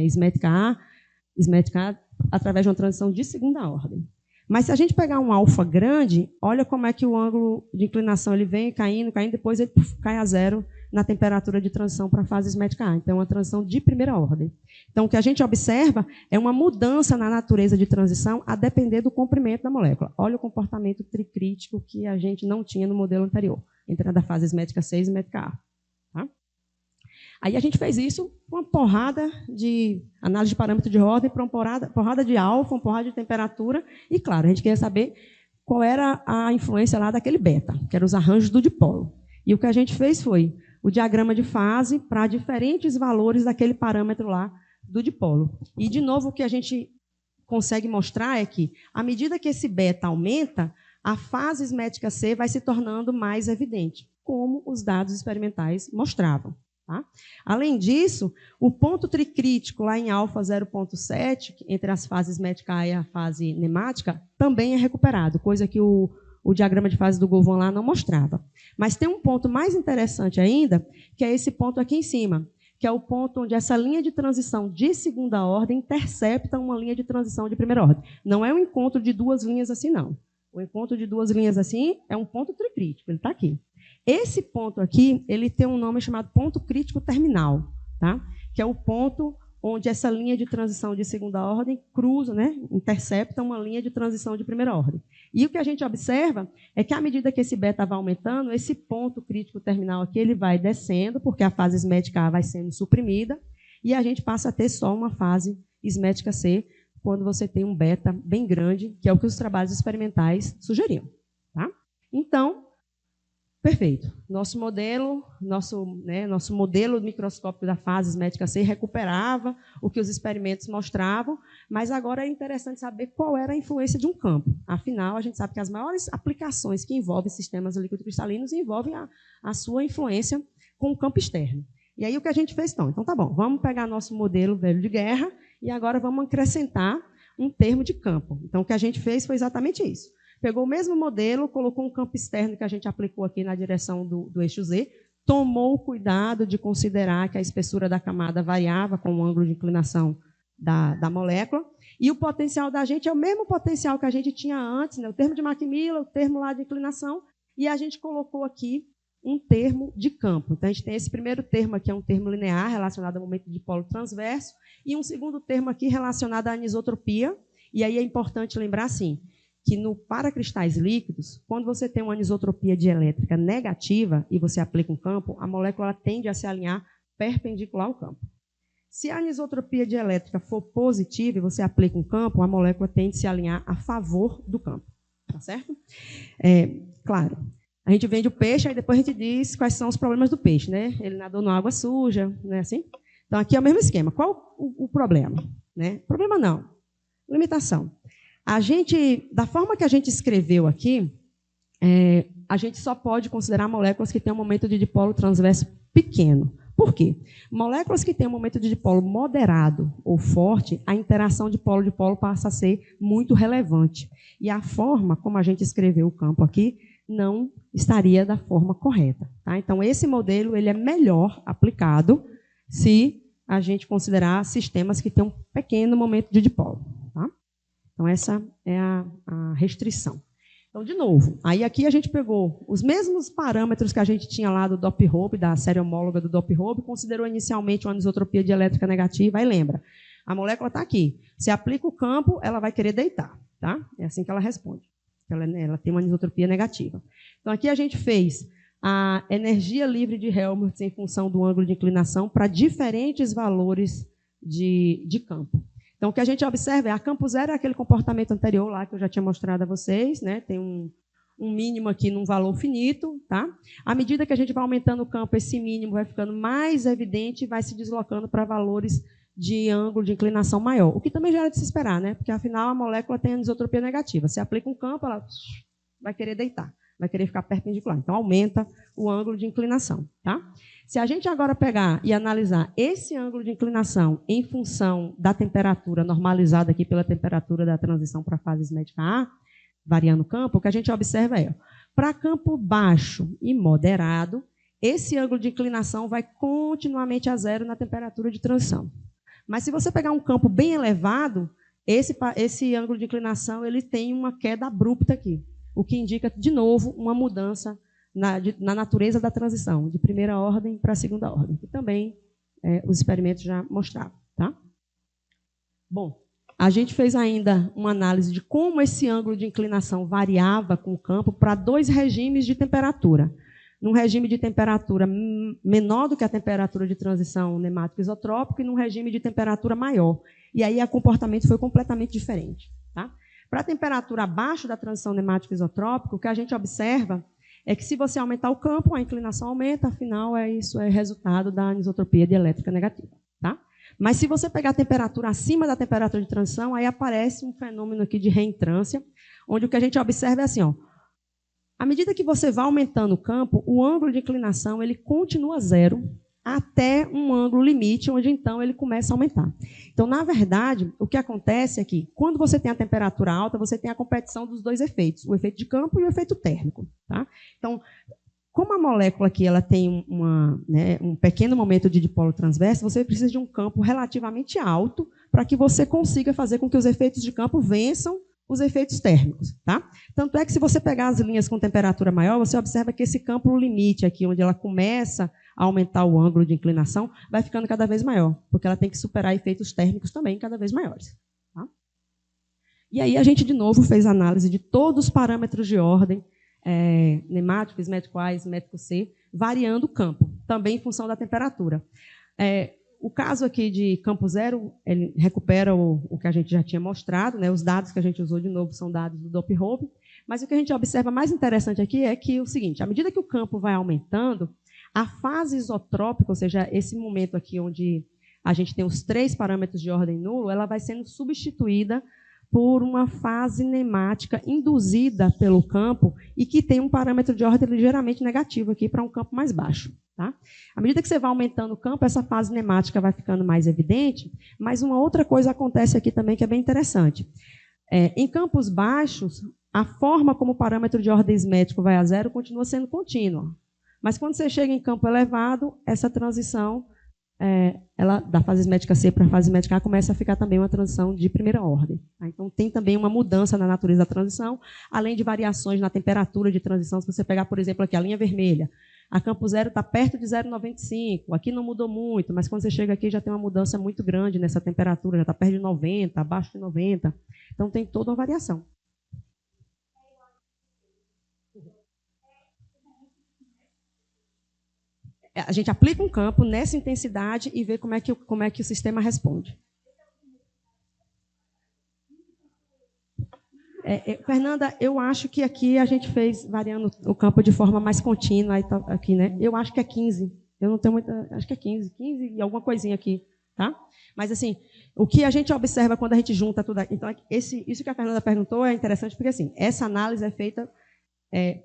esmética A através de uma transição de segunda ordem. Mas se a gente pegar um alfa grande, olha como é que o ângulo de inclinação ele vem caindo, depois ele cai a 0 na temperatura de transição para a fase esmética A. Então, é uma transição de primeira ordem. Então, o que a gente observa é uma mudança na natureza de transição a depender do comprimento da molécula. Olha o comportamento tricrítico que a gente não tinha no modelo anterior, entre a da fase esmética C e esmética A. Tá? Aí a gente fez isso com uma porrada de análise de parâmetro de ordem, para uma porrada de alfa, uma porrada de temperatura, e, claro, a gente queria saber qual era a influência lá daquele beta, que eram os arranjos do dipolo. E o que a gente fez foi o diagrama de fase para diferentes valores daquele parâmetro lá do dipolo. E, de novo, o que a gente consegue mostrar é que, à medida que esse beta aumenta, a fase esmética C vai se tornando mais evidente, como os dados experimentais mostravam. Tá? Além disso, o ponto tricrítico lá em alfa 0,7, entre as fases esmética A e a fase nemática, também é recuperado, coisa que o diagrama de fase do Govan lá não mostrava. Mas tem um ponto mais interessante ainda, que é esse ponto aqui em cima, que é o ponto onde essa linha de transição de segunda ordem intercepta uma linha de transição de primeira ordem. Não é um encontro de duas linhas assim, não. O encontro de duas linhas assim é um ponto tricrítico, ele está aqui. Esse ponto aqui, ele tem um nome chamado ponto crítico terminal, tá? Que é o ponto onde essa linha de transição de segunda ordem cruza, né, intercepta uma linha de transição de primeira ordem. E o que a gente observa é que, à medida que esse beta vai aumentando, esse ponto crítico terminal aqui ele vai descendo, porque a fase esmética A vai sendo suprimida, e a gente passa a ter só uma fase esmética C, quando você tem um beta bem grande, que é o que os trabalhos experimentais sugeriam. Tá? Então, perfeito. Nosso modelo microscópico da fase esmética C recuperava o que os experimentos mostravam, mas agora é interessante saber qual era a influência de um campo. Afinal, a gente sabe que as maiores aplicações que envolvem sistemas líquido-cristalinos envolvem a sua influência com o campo externo. E aí o que a gente fez? Então tá bom, vamos pegar nosso modelo velho de guerra e agora vamos acrescentar um termo de campo. Então o que a gente fez foi exatamente isso. Pegou o mesmo modelo, colocou um campo externo que a gente aplicou aqui na direção do eixo Z, tomou o cuidado de considerar que a espessura da camada variava com o ângulo de inclinação da molécula, e o potencial da gente é o mesmo potencial que a gente tinha antes, né? O termo de Macmillan, o termo lá de inclinação, e a gente colocou aqui um termo de campo. Então, a gente tem esse primeiro termo aqui, é um termo linear relacionado ao momento de polo transverso, e um segundo termo aqui relacionado à anisotropia, e aí é importante lembrar, assim, que para cristais líquidos, quando você tem uma anisotropia dielétrica negativa e você aplica um campo, a molécula tende a se alinhar perpendicular ao campo. Se a anisotropia dielétrica for positiva e você aplica um campo, a molécula tende a se alinhar a favor do campo. Tá certo? Claro, a gente vende o peixe, aí depois a gente diz quais são os problemas do peixe, né? Ele nadou na água suja, não é assim? Então, aqui é o mesmo esquema. Qual o problema? Né? Problema não. Limitação. Da forma que a gente escreveu aqui, a gente só pode considerar moléculas que têm um momento de dipolo transverso pequeno. Por quê? Moléculas que têm um momento de dipolo moderado ou forte, a interação de polo passa a ser muito relevante. E a forma como a gente escreveu o campo aqui não estaria da forma correta. Tá? Então, esse modelo ele é melhor aplicado se a gente considerar sistemas que têm um pequeno momento de dipolo. Tá? Então, essa é a restrição. Então, de novo, aí aqui a gente pegou os mesmos parâmetros que a gente tinha lá do Doppler-Hobbe, da série homóloga do Doppler-Hobbe, considerou inicialmente uma anisotropia dielétrica negativa, e lembra, a molécula está aqui. Se aplica o campo, ela vai querer deitar. Tá? É assim que ela responde. Ela tem uma anisotropia negativa. Então, aqui a gente fez a energia livre de Helmholtz em função do ângulo de inclinação para diferentes valores de campo. Então, o que a gente observa é a campo zero é aquele comportamento anterior lá que eu já tinha mostrado a vocês, né? Tem um mínimo aqui num valor finito. Tá? À medida que a gente vai aumentando o campo, esse mínimo vai ficando mais evidente e vai se deslocando para valores de ângulo de inclinação maior. O que também já era de se esperar, né? Porque, afinal, a molécula tem anisotropia negativa. Se aplica um campo, ela vai querer deitar, vai querer ficar perpendicular. Então, aumenta o ângulo de inclinação. Tá? Se a gente agora pegar e analisar esse ângulo de inclinação em função da temperatura normalizada aqui pela temperatura da transição para a fase médica A, variando o campo, o que a gente observa é, para campo baixo e moderado, esse ângulo de inclinação vai continuamente a zero na temperatura de transição. Mas se você pegar um campo bem elevado, esse ângulo de inclinação ele tem uma queda abrupta aqui, o que indica, de novo, uma mudança na natureza da transição, de primeira ordem para a segunda ordem, que também os experimentos já mostravam. Tá? Bom, a gente fez ainda uma análise de como esse ângulo de inclinação variava com o campo para dois regimes de temperatura. Num regime de temperatura menor do que a temperatura de transição nemático isotrópico e num regime de temperatura maior. E aí o comportamento foi completamente diferente. Tá? Para a temperatura abaixo da transição nemático isotrópico, o que a gente observa é que se você aumentar o campo, a inclinação aumenta, afinal, isso é resultado da anisotropia dielétrica negativa. Tá? Mas se você pegar a temperatura acima da temperatura de transição, aí aparece um fenômeno aqui de reentrância, onde o que a gente observa é assim, ó, à medida que você vai aumentando o campo, o ângulo de inclinação ele continua zero até um ângulo limite, onde então ele começa a aumentar. Então, na verdade, o que acontece é que, quando você tem a temperatura alta, você tem a competição dos dois efeitos, o efeito de campo e o efeito térmico. Tá? Então, como a molécula aqui ela tem um pequeno momento de dipolo transverso, você precisa de um campo relativamente alto para que você consiga fazer com que os efeitos de campo vençam os efeitos térmicos. Tá? Tanto é que, se você pegar as linhas com temperatura maior, você observa que esse campo limite aqui, onde ela começa a aumentar o ângulo de inclinação, vai ficando cada vez maior, porque ela tem que superar efeitos térmicos também cada vez maiores. Tá? E aí a gente, de novo, fez análise de todos os parâmetros de ordem, nemático, ismético A, ismético C, variando o campo, também em função da temperatura. O caso aqui de campo zero, ele recupera o que a gente já tinha mostrado, né? Os dados que a gente usou, de novo, são dados do Doppler-Hobbe, mas o que a gente observa mais interessante aqui é que o seguinte, à medida que o campo vai aumentando, a fase isotrópica, ou seja, esse momento aqui onde a gente tem os três parâmetros de ordem nulo, ela vai sendo substituída por uma fase nemática induzida pelo campo e que tem um parâmetro de ordem ligeiramente negativo aqui para um campo mais baixo. Tá? À medida que você vai aumentando o campo, essa fase nemática vai ficando mais evidente, mas uma outra coisa acontece aqui também que é bem interessante. Em campos baixos, a forma como o parâmetro de ordem ismético vai a zero continua sendo contínua. Mas quando você chega em campo elevado, essa transição da fase ismética C para a fase ismética A começa a ficar também uma transição de primeira ordem. Tá? Então, tem também uma mudança na natureza da transição, além de variações na temperatura de transição. Se você pegar, por exemplo, aqui a linha vermelha, a campo zero está perto de 0,95. Aqui não mudou muito, mas quando você chega aqui já tem uma mudança muito grande nessa temperatura, já está perto de 90, abaixo de 90. Então, tem toda uma variação. A gente aplica um campo nessa intensidade e vê como é que o sistema responde. Fernanda, eu acho que aqui a gente fez variando o campo de forma mais contínua. Aqui, né? Eu acho que é 15. Eu não tenho muita. Acho que é 15 e alguma coisinha aqui. Tá? Mas, assim, o que a gente observa quando a gente junta tudo aqui... Então, isso que a Fernanda perguntou é interessante, porque, assim, essa análise é feita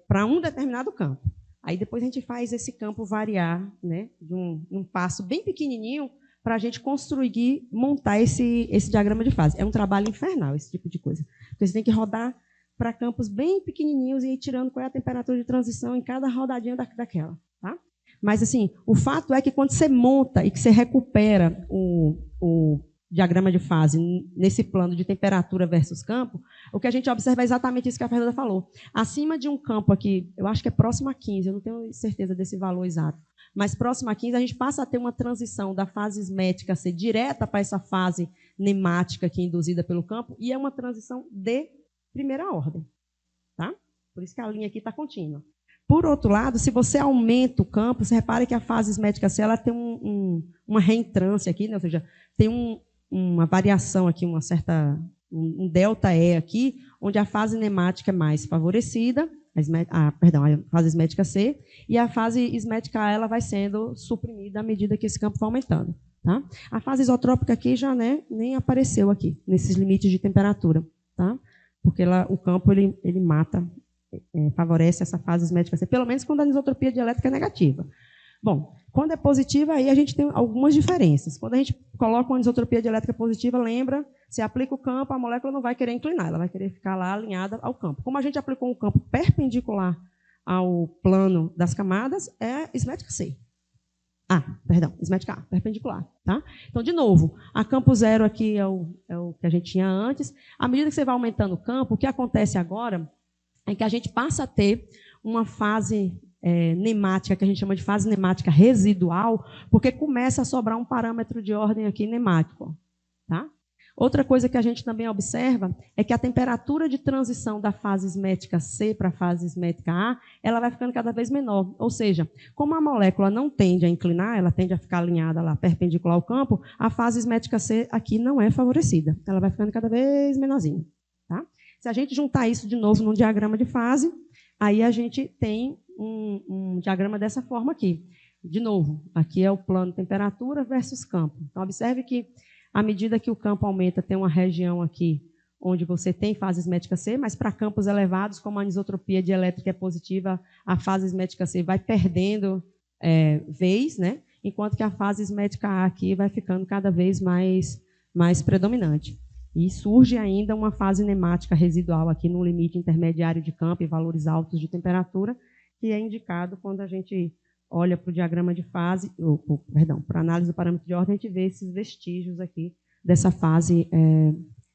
para um determinado campo. Aí, depois, a gente faz esse campo variar, né, de um passo bem pequenininho para a gente conseguir montar esse diagrama de fase. É um trabalho infernal, esse tipo de coisa. Porque você tem que rodar para campos bem pequenininhos e ir tirando qual é a temperatura de transição em cada rodadinha daquela. Tá? Mas, assim, o fato é que quando você monta e que você recupera o diagrama de fase nesse plano de temperatura versus campo, o que a gente observa é exatamente isso que a Fernanda falou. Acima de um campo aqui, eu acho que é próximo a 15, eu não tenho certeza desse valor exato, mas próximo a 15, a gente passa a ter uma transição da fase esmética ser direta para essa fase nemática aqui induzida pelo campo, e é uma transição de primeira ordem. Tá? Por isso que a linha aqui está contínua. Por outro lado, se você aumenta o campo, você repara que a fase esmética C ela tem uma reentrância aqui, né? Ou seja, tem uma variação aqui, um delta E aqui, onde a fase nemática é mais favorecida, a fase esmética C, e a fase esmética A ela vai sendo suprimida à medida que esse campo vai aumentando. Tá? A fase isotrópica aqui já, né, nem apareceu aqui, nesses limites de temperatura. Tá? Porque o campo ele mata, favorece essa fase esmética C, pelo menos quando a anisotropia dielétrica é negativa. Bom, quando é positiva, aí a gente tem algumas diferenças. Quando a gente coloca uma anisotropia dielétrica positiva, lembra, se aplica o campo, a molécula não vai querer inclinar, ela vai querer ficar lá alinhada ao campo. Como a gente aplicou um campo perpendicular ao plano das camadas, é esmética C. Esmética A, perpendicular. Tá? Então, de novo, a campo zero aqui é o que a gente tinha antes. À medida que você vai aumentando o campo, o que acontece agora é que a gente passa a ter uma fase nemática, que a gente chama de fase nemática residual, porque começa a sobrar um parâmetro de ordem aqui nemático. Tá? Outra coisa que a gente também observa é que a temperatura de transição da fase esmética C para a fase esmética A, ela vai ficando cada vez menor. Ou seja, como a molécula não tende a inclinar, ela tende a ficar alinhada lá perpendicular ao campo, a fase esmética C aqui não é favorecida. Ela vai ficando cada vez menorzinha. Tá? Se a gente juntar isso de novo num diagrama de fase, aí a gente tem um diagrama dessa forma aqui. De novo, aqui é o plano temperatura versus campo. Então, observe que, à medida que o campo aumenta, tem uma região aqui onde você tem fase esmética C, mas para campos elevados, como a anisotropia dielétrica é positiva, a fase esmética C vai perdendo vez, né? Enquanto que a fase esmética A aqui vai ficando cada vez mais predominante. E surge ainda uma fase nemática residual aqui no limite intermediário de campo e valores altos de temperatura, que é indicado quando a gente olha para o diagrama de fase, para a análise do parâmetro de ordem, a gente vê esses vestígios aqui dessa fase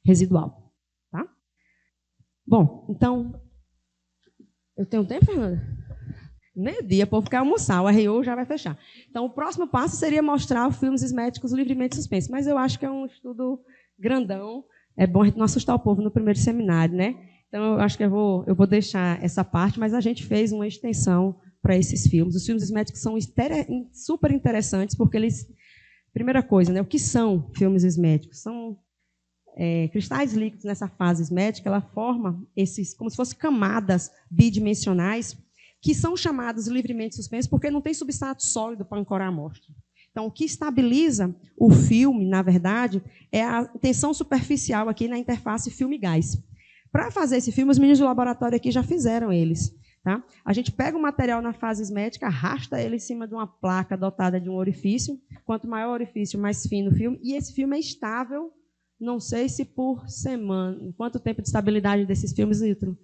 residual. Tá? Bom, então, eu tenho tempo, Fernanda? Meio-dia, o povo quer almoçar, o RU já vai fechar. Então, o próximo passo seria mostrar os filmes esméticos livremente suspensos, mas eu acho que é um estudo grandão, é bom a gente não assustar o povo no primeiro seminário, né? Então, eu acho que eu vou deixar essa parte, mas a gente fez uma extensão para esses filmes. Os filmes esméticos são super interessantes, porque eles... Primeira coisa, né? O que são filmes esméticos? São cristais líquidos nessa fase esmética, ela forma esses, como se fossem camadas bidimensionais, que são chamados livremente suspensos, porque não tem substrato sólido para ancorar a amostra. Então, o que estabiliza o filme, na verdade, é a tensão superficial aqui na interface filme-gás. Para fazer esse filme, os meninos do laboratório aqui já fizeram eles. Tá? A gente pega o material na fase esmética, arrasta ele em cima de uma placa dotada de um orifício. Quanto maior o orifício, mais fino o filme. E esse filme é estável, não sei se por semana. Quanto tempo de estabilidade desses filmes, Nilton?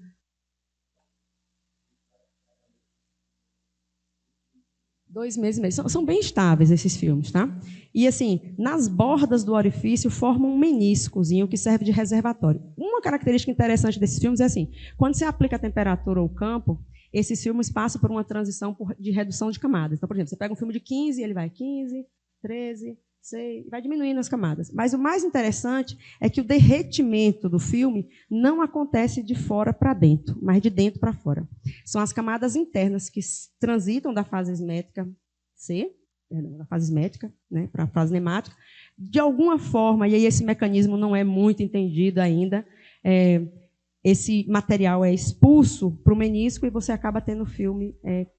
Dois meses e meio. São bem estáveis esses filmes, tá? E, assim, nas bordas do orifício formam um meniscozinho que serve de reservatório. Uma característica interessante desses filmes é assim, quando você aplica a temperatura ou o campo, esses filmes passam por uma transição de redução de camadas. Então, por exemplo, você pega um filme de 15, ele vai 15, 13, 6, vai diminuindo as camadas. Mas o mais interessante é que o derretimento do filme não acontece de fora para dentro, mas de dentro para fora. São as camadas internas que transitam da fase esmética C, da fase esmética, né, para a fase nemática. De alguma forma, e aí esse mecanismo não é muito entendido ainda, esse material é expulso para o menisco e você acaba tendo o filme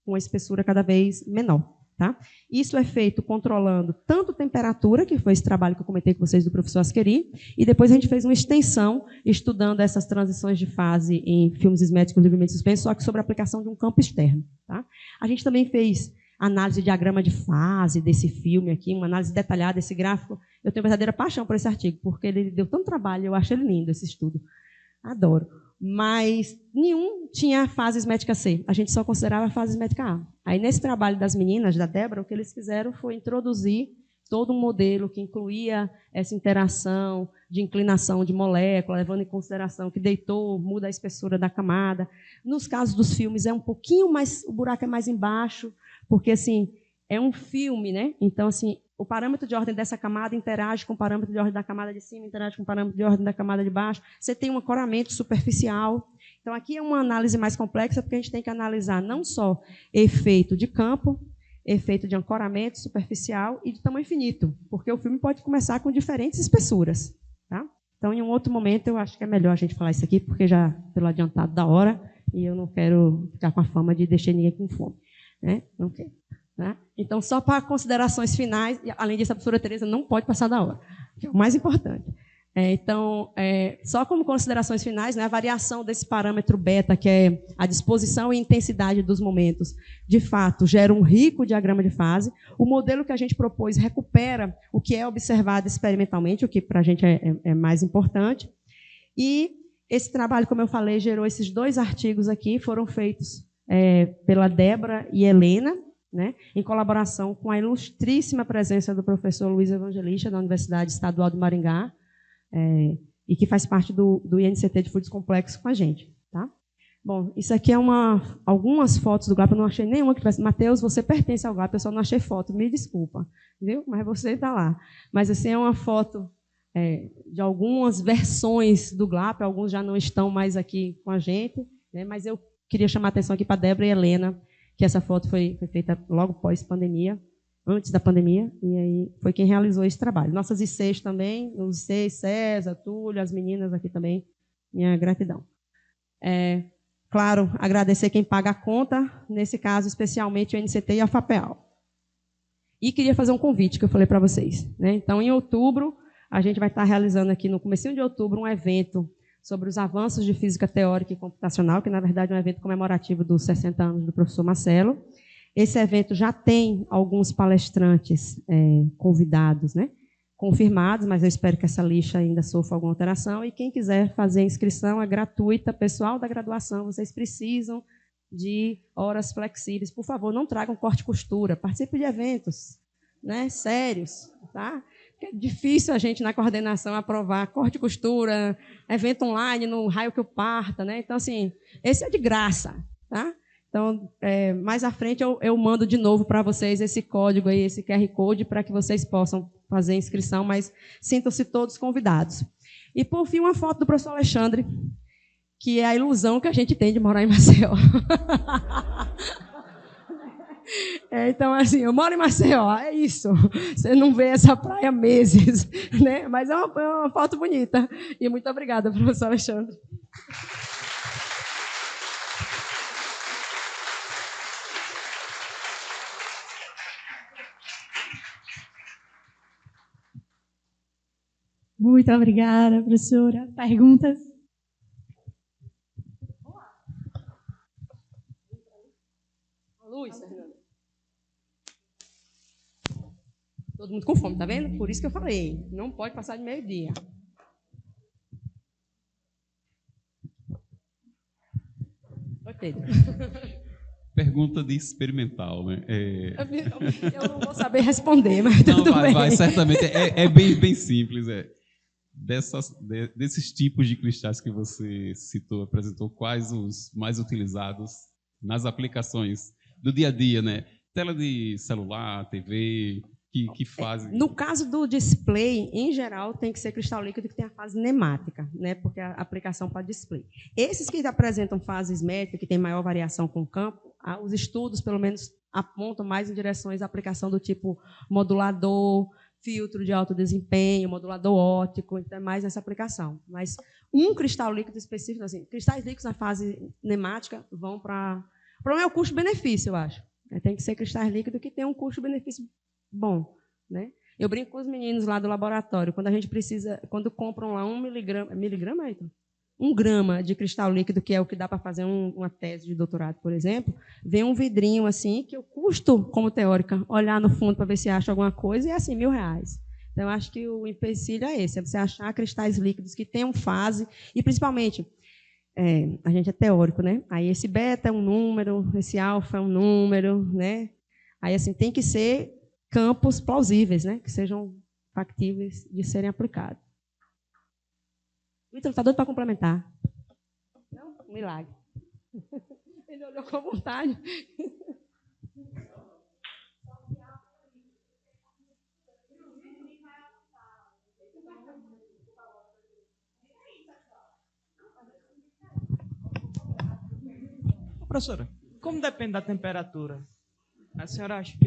com uma espessura cada vez menor. Tá? Isso é feito controlando tanto temperatura, que foi esse trabalho que eu comentei com vocês do professor Asqueri, e depois a gente fez uma extensão estudando essas transições de fase em filmes esméticos livremente suspensos, só que sobre a aplicação de um campo externo. Tá? A gente também fez análise de diagrama de fase desse filme aqui, uma análise detalhada desse gráfico. Eu tenho verdadeira paixão por esse artigo, porque ele deu tanto trabalho, eu acho ele lindo, esse estudo. Adoro. Mas nenhum tinha fase esmética C. A gente só considerava a fase esmética A. Aí, nesse trabalho das meninas, da Débora, o que eles fizeram foi introduzir todo um modelo que incluía essa interação de inclinação de molécula, levando em consideração que deitou, muda a espessura da camada. Nos casos dos filmes, é um pouquinho mais, o buraco é mais embaixo, porque, assim, é um filme, né? Então, assim, o parâmetro de ordem dessa camada interage com o parâmetro de ordem da camada de cima, interage com o parâmetro de ordem da camada de baixo. Você tem um ancoramento superficial. Então, aqui é uma análise mais complexa, porque a gente tem que analisar não só efeito de campo, efeito de ancoramento superficial e de tamanho finito, porque o filme pode começar com diferentes espessuras. Tá? Então, em um outro momento, eu acho que é melhor a gente falar isso aqui, porque já pelo adiantado da hora, e eu não quero ficar com a fama de deixar ninguém com fome. Né? Não quero. Né? Então, só para considerações finais, além disso, a professora Tereza não pode passar da hora, que é o mais importante. Então, só como considerações finais, né, a variação desse parâmetro beta, que é a disposição e intensidade dos momentos, de fato, gera um rico diagrama de fase. O modelo que a gente propôs recupera o que é observado experimentalmente, o que para a gente é mais importante. E esse trabalho, como eu falei, gerou esses 2 artigos aqui, foram feitos pela Débora e Helena, né, em colaboração com a ilustríssima presença do professor Luiz Evangelista, da Universidade Estadual de Maringá, e que faz parte do INCT de Fluidos Complexos com a gente. Tá? Bom, isso aqui é algumas fotos do GLAP, eu não achei nenhuma que tivesse. Mateus, você pertence ao GLAP, eu só não achei foto, me desculpa, viu? Mas você está lá. Mas assim, é uma foto de algumas versões do GLAP, alguns já não estão mais aqui com a gente, né, mas eu queria chamar a atenção aqui para a Débora e a Helena, que essa foto foi feita logo pós-pandemia, antes da pandemia, e aí foi quem realizou esse trabalho. Nossas ICs também, os ICs, César, Túlio, as meninas aqui também, minha gratidão. Claro, agradecer quem paga a conta, nesse caso, especialmente o NCT e a FAPEAL. E queria fazer um convite que eu falei para vocês. Né? Então, em outubro, a gente vai estar realizando aqui, no comecinho de outubro, um evento sobre os avanços de física teórica e computacional, que, na verdade, é um evento comemorativo dos 60 anos do professor Marcelo. Esse evento já tem alguns palestrantes convidados, né, confirmados, mas eu espero que essa lista ainda sofra alguma alteração. E quem quiser fazer a inscrição é gratuita. Pessoal da graduação, vocês precisam de horas flexíveis. Por favor, não tragam corte e costura. Participe de eventos, né, sérios, tá? É difícil a gente, na coordenação, aprovar corte e costura, evento online, no raio que eu parta. Né? Então, assim, esse é de graça. Tá? Então, mais à frente, eu mando de novo para vocês esse código, aí, esse QR Code, para que vocês possam fazer a inscrição, mas sintam-se todos convidados. E, por fim, uma foto do professor Alexandre, que é a ilusão que a gente tem de morar em Maceió. Então, assim, eu moro em Maceió, é isso. Você não vê essa praia há meses, né? Mas é uma foto bonita. E muito obrigada, professor Alexandre. Muito obrigada, professora. Perguntas? Luz, Fernanda. Todo mundo com fome, tá vendo? Por isso que eu falei, não pode passar de meio-dia. Oi, Pedro. Pergunta de experimental, né? Eu não vou saber responder, mas tudo bem. Vai, certamente. É bem simples. Desses tipos de cristais que você citou, apresentou, quais os mais utilizados nas aplicações do dia a dia, né? Tela de celular, TV, que fazem... No caso do display, em geral, tem que ser cristal líquido que tem a fase nemática, né? Porque a aplicação para display. Esses que apresentam fase esmétrica, que tem maior variação com o campo, os estudos, pelo menos, apontam mais em direções à aplicação do tipo modulador, filtro de alto desempenho, modulador óptico, então é mais nessa aplicação. Mas um cristal líquido específico, assim, cristais líquidos na fase nemática vão para... O problema é o custo-benefício, eu acho. Tem que ser cristais líquidos que tenham um custo-benefício bom, né? Eu brinco com os meninos lá do laboratório, quando a gente precisa, quando compram lá 1 miligrama, Ayrton? 1 grama de cristal líquido, que é o que dá para fazer uma tese de doutorado, por exemplo, vem um vidrinho assim, que eu custo, como teórica, olhar no fundo para ver se acha alguma coisa, e é assim, R$1.000. Então, eu acho que o empecilho é esse, é você achar cristais líquidos que tenham fase, e principalmente, a gente é teórico, né? Aí esse beta é um número, esse alfa é um número, né? Aí, assim, tem que ser campos plausíveis, né? Que sejam factíveis de serem aplicados. Vitor, está doido para complementar? Não? Um milagre. Ele olhou com vontade. Professora, como depende da temperatura? A senhora acha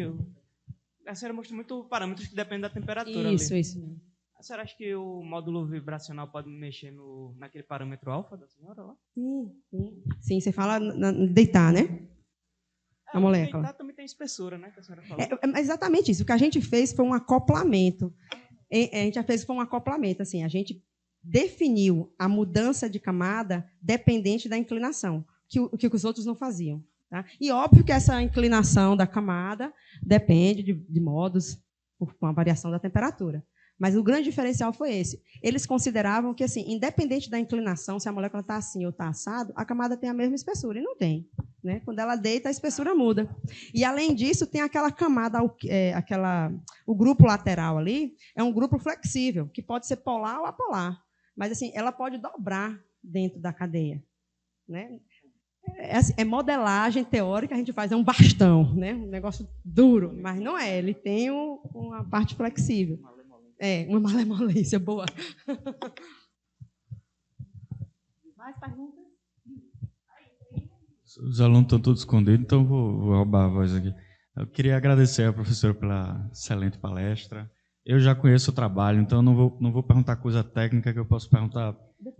a senhora mostrou muito parâmetros que dependem da temperatura. Isso, ali. isso. A senhora acha que o módulo vibracional pode mexer naquele parâmetro alfa da senhora lá? Sim, sim. Sim, você fala deitar, né? A molécula. Deitar também tem espessura, né? Que a senhora falou. É exatamente isso. O que a gente fez foi um acoplamento. A gente já fez foi um acoplamento. Assim, a gente definiu a mudança de camada dependente da inclinação, que os outros não faziam. Tá? E óbvio que essa inclinação da camada depende de modos com a variação da temperatura. Mas o grande diferencial foi esse. Eles consideravam que, assim, independente da inclinação, se a molécula está assim ou está assado, a camada tem a mesma espessura. E não tem. Né? Quando ela deita, a espessura muda. E, além disso, tem aquela camada, o grupo lateral ali, é um grupo flexível, que pode ser polar ou apolar. Mas, assim, ela pode dobrar dentro da cadeia. Né? É modelagem teórica, a gente faz, é um bastão, né? Um negócio duro, mas não é. Ele tem uma parte flexível. Uma malemolência boa. Mais perguntas? Os alunos estão todos escondidos, então vou roubar a voz aqui. Eu queria agradecer à professora pela excelente palestra. Eu já conheço o trabalho, então não vou perguntar coisa técnica que eu posso perguntar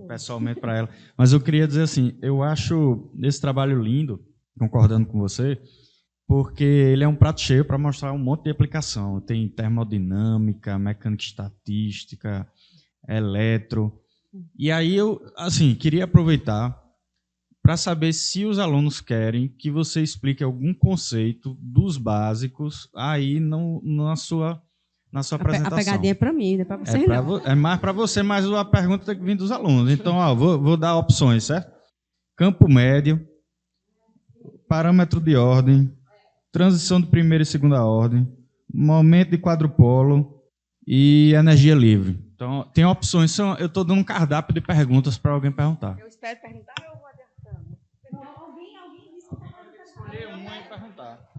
pessoalmente para ela. Mas eu queria dizer assim, eu acho esse trabalho lindo, concordando com você, porque ele é um prato cheio para mostrar um monte de aplicação. Tem termodinâmica, mecânica estatística, eletro. E aí eu, assim, queria aproveitar para saber se os alunos querem que você explique algum conceito dos básicos aí na sua apresentação. A pegadinha é para mim, não é para vocês, não. É mais para você, mas a pergunta tem que vir dos alunos. Então, vou dar opções, certo? Campo médio, parâmetro de ordem, transição de primeira e segunda ordem, momento de quadrupolo e energia livre. Então, tem opções. Eu estou dando um cardápio de perguntas para alguém perguntar. Eu espero perguntar ou eu vou adiantando? Alguém disse que pode escolher uma e perguntar.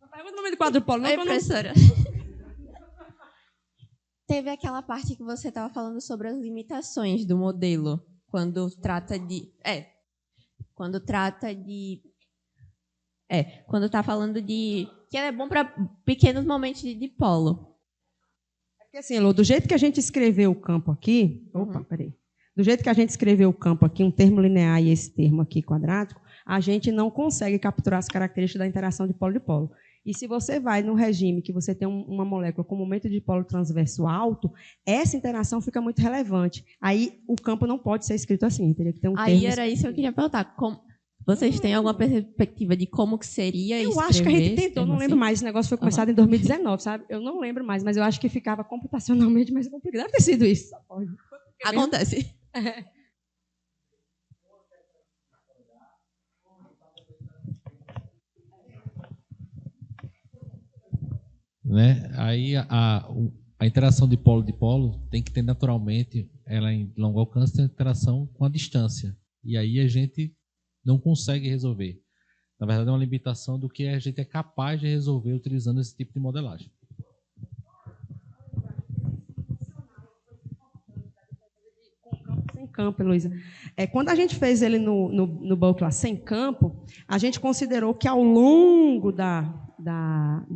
Não pergunta o nome de quadrupolo, não. Oi, professora. Teve aquela parte que você estava falando sobre as limitações do modelo, quando está falando de que ela é bom para pequenos momentos de dipolo. É porque, assim, Elô, do jeito que a gente escreveu o campo aqui... Do jeito que a gente escreveu o campo aqui, um termo linear e esse termo aqui quadrático, a gente não consegue capturar as características da interação de polo-dipolo. E se você vai no regime que você tem uma molécula com momento de dipolo transverso alto, essa interação fica muito relevante. Aí o campo não pode ser escrito assim, teria que ter um termo... Aí era isso que eu queria perguntar. Vocês têm alguma perspectiva de como que seria Eu acho que a gente tentou, não lembro mais. Esse negócio foi começado em 2019, sabe? Eu não lembro mais, mas eu acho que ficava computacionalmente mais complicado. Deve ter sido isso. Acontece. Né? Aí a interação de polo tem que ter naturalmente, ela em longo alcance tem interação com a distância. E aí a gente não consegue resolver. Na verdade, é uma limitação do que a gente é capaz de resolver utilizando esse tipo de modelagem. Sem campo, Heloísa. Quando a gente fez ele no bulk lá, sem campo, a gente considerou que ao longo da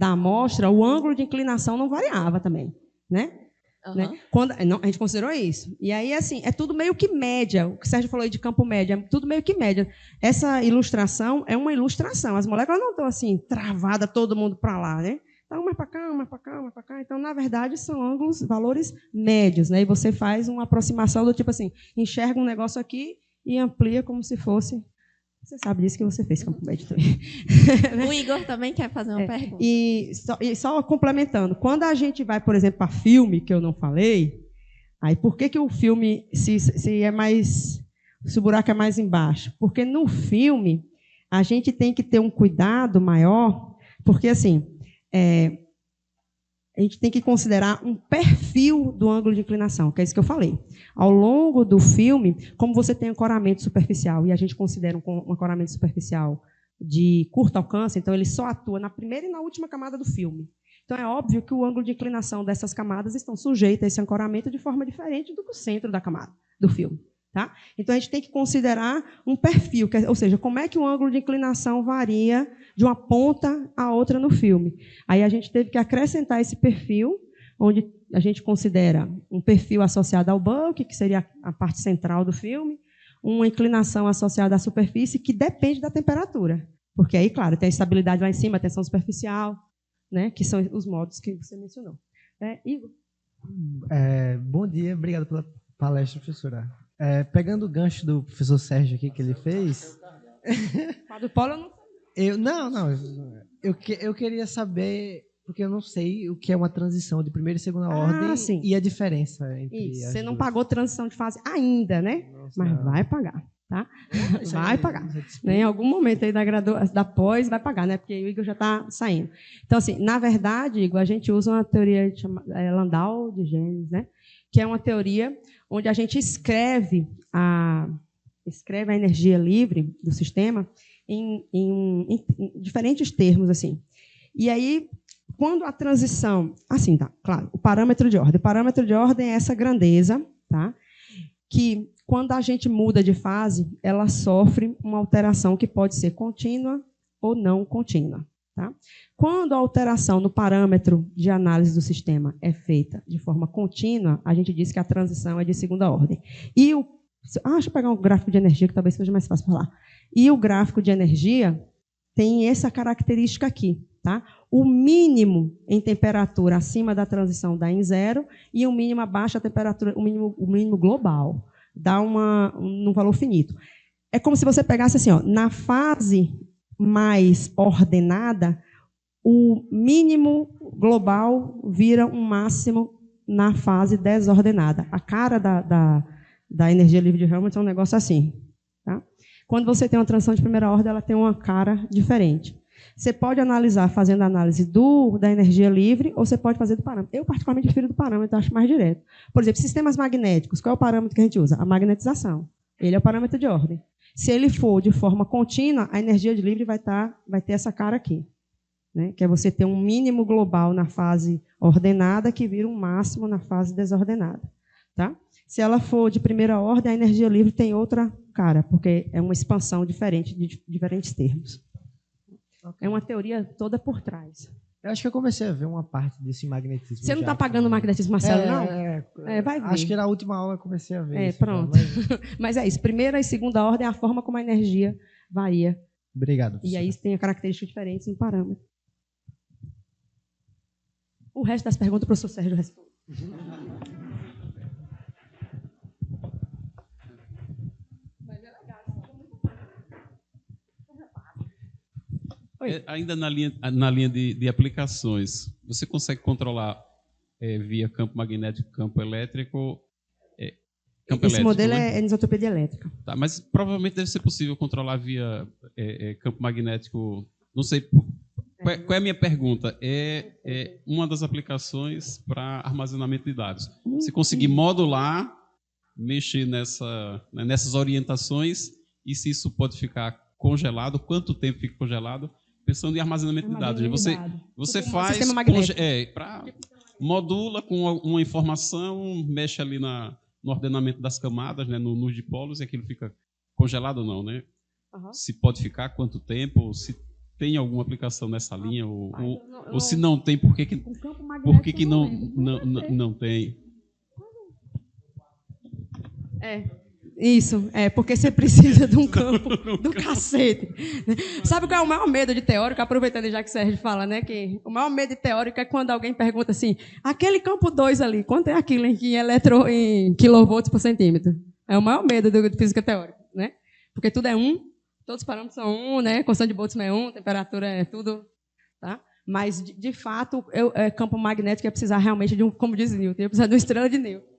amostra, o ângulo de inclinação não variava também. Né? Né? Não, a gente considerou isso. E aí, assim, é tudo meio que média. O que o Sérgio falou aí de campo médio, é tudo meio que média. Essa ilustração é uma ilustração. As moléculas não estão assim, travadas, todo mundo para lá, né? Então, uma para cá, uma para cá, uma para cá. Então, na verdade, são ângulos, valores médios, né? E você faz uma aproximação do tipo assim, enxerga um negócio aqui e amplia como se fosse. Você sabe disso que você fez campo médio também. O Igor também quer fazer uma pergunta. E só complementando, quando a gente vai, por exemplo, para filme, que eu não falei, aí por que o filme, se é mais, se o buraco é mais embaixo? Porque no filme a gente tem que ter um cuidado maior, porque assim, a gente tem que considerar um perfil do ângulo de inclinação, que é isso que eu falei. Ao longo do filme, como você tem ancoramento superficial, e a gente considera um ancoramento superficial de curto alcance, então ele só atua na primeira e na última camada do filme. Então é óbvio que o ângulo de inclinação dessas camadas estão sujeitos a esse ancoramento de forma diferente do que o centro da camada do filme. Tá? Então a gente tem que considerar um perfil, ou seja, como é que o ângulo de inclinação varia de uma ponta a outra no filme. Aí a gente teve que acrescentar esse perfil, onde a gente considera um perfil associado ao bulk, que seria a parte central do filme, uma inclinação associada à superfície, que depende da temperatura. Porque aí, claro, tem a estabilidade lá em cima, a tensão superficial, né, que são os modos que você mencionou. Igor? Bom dia, obrigado pela palestra, professora. Pegando o gancho do professor Sérgio aqui que ele fez... Do Polo eu não... Eu queria saber, porque eu não sei o que é uma transição de primeira e segunda ordem sim. E a diferença entre isso. as Você não duas. pagou transição de fase ainda, né? Nossa, mas não. vai pagar, tá? Isso Vai aí, pagar. isso Em algum momento aí da pós vai pagar, né? Porque o Igor já está saindo. Então, assim, na verdade, Igor, a gente usa uma teoria chamada Landau de Gênesis, né? Que é uma teoria onde a gente escreve a energia livre do sistema em diferentes termos, assim. E aí, quando a transição... Assim, tá, claro, o parâmetro de ordem. O parâmetro de ordem é essa grandeza, tá? Que, quando a gente muda de fase, ela sofre uma alteração que pode ser contínua ou não contínua. Tá? Quando a alteração no parâmetro de análise do sistema é feita de forma contínua, a gente diz que a transição é de segunda ordem. Deixa eu pegar um gráfico de energia, que talvez seja mais fácil falar. E o gráfico de energia tem essa característica aqui. Tá? O mínimo em temperatura acima da transição dá em zero, e o mínimo abaixo da temperatura, o mínimo global, dá num valor finito. É como se você pegasse assim, ó, na fase mais ordenada, o mínimo global vira um máximo na fase desordenada. A cara da energia livre de Hamilton é um negócio assim. Tá? Quando você tem uma transição de primeira ordem, ela tem uma cara diferente. Você pode analisar fazendo a análise da energia livre, ou você pode fazer do parâmetro. Eu, particularmente, prefiro do parâmetro, acho mais direto. Por exemplo, sistemas magnéticos, qual é o parâmetro que a gente usa? A magnetização. Ele é o parâmetro de ordem. Se ele for de forma contínua, a energia livre vai ter essa cara aqui. Né? Que é você ter um mínimo global na fase ordenada que vira um máximo na fase desordenada. Tá? Se ela for de primeira ordem, a energia livre tem outra cara, porque é uma expansão diferente de diferentes termos. Okay. É uma teoria toda por trás. Eu acho que eu comecei a ver uma parte desse magnetismo. Você não está pagando magnetismo, Marcelo, não? Vai ver. Acho que na última aula eu comecei a ver isso. Pronto. Mas é isso. Primeira e segunda ordem é a forma como a energia varia. Obrigado. E aí tem características diferentes no parâmetro. O resto das perguntas o professor Sérgio responde. Ainda na linha de aplicações, você consegue controlar via campo magnético, campo elétrico? Esse modelo é anisotropia dielétrica. Tá, mas provavelmente deve ser possível controlar via campo magnético. Não sei. Qual é a minha pergunta? É uma das aplicações para armazenamento de dados. Se conseguir modular, mexer nessas orientações, e se isso pode ficar congelado, quanto tempo fica congelado? Pensando em armazenamento de dados. Você faz, modula com uma informação, mexe ali no ordenamento das camadas, né, nos dipolos, e aquilo fica congelado ou não, né? Uhum. Se pode ficar, quanto tempo, se tem alguma aplicação nessa linha, ou se não tem, por que não tem? Isso, porque você precisa de um campo do cacete. Sabe qual é o maior medo de teórico? Aproveitando já que o Sérgio fala, né? Que o maior medo de teórico é quando alguém pergunta assim, aquele campo 2 ali, quanto é aquilo em kilovolts por centímetro? É o maior medo de física teórica, né? Porque tudo é 1, todos os parâmetros são 1, né? Constante de Boltzmann é 1, temperatura é tudo, tá? Mas, de fato, campo magnético ia precisar realmente de como diz Newton, ia precisar de uma estrela de Newton.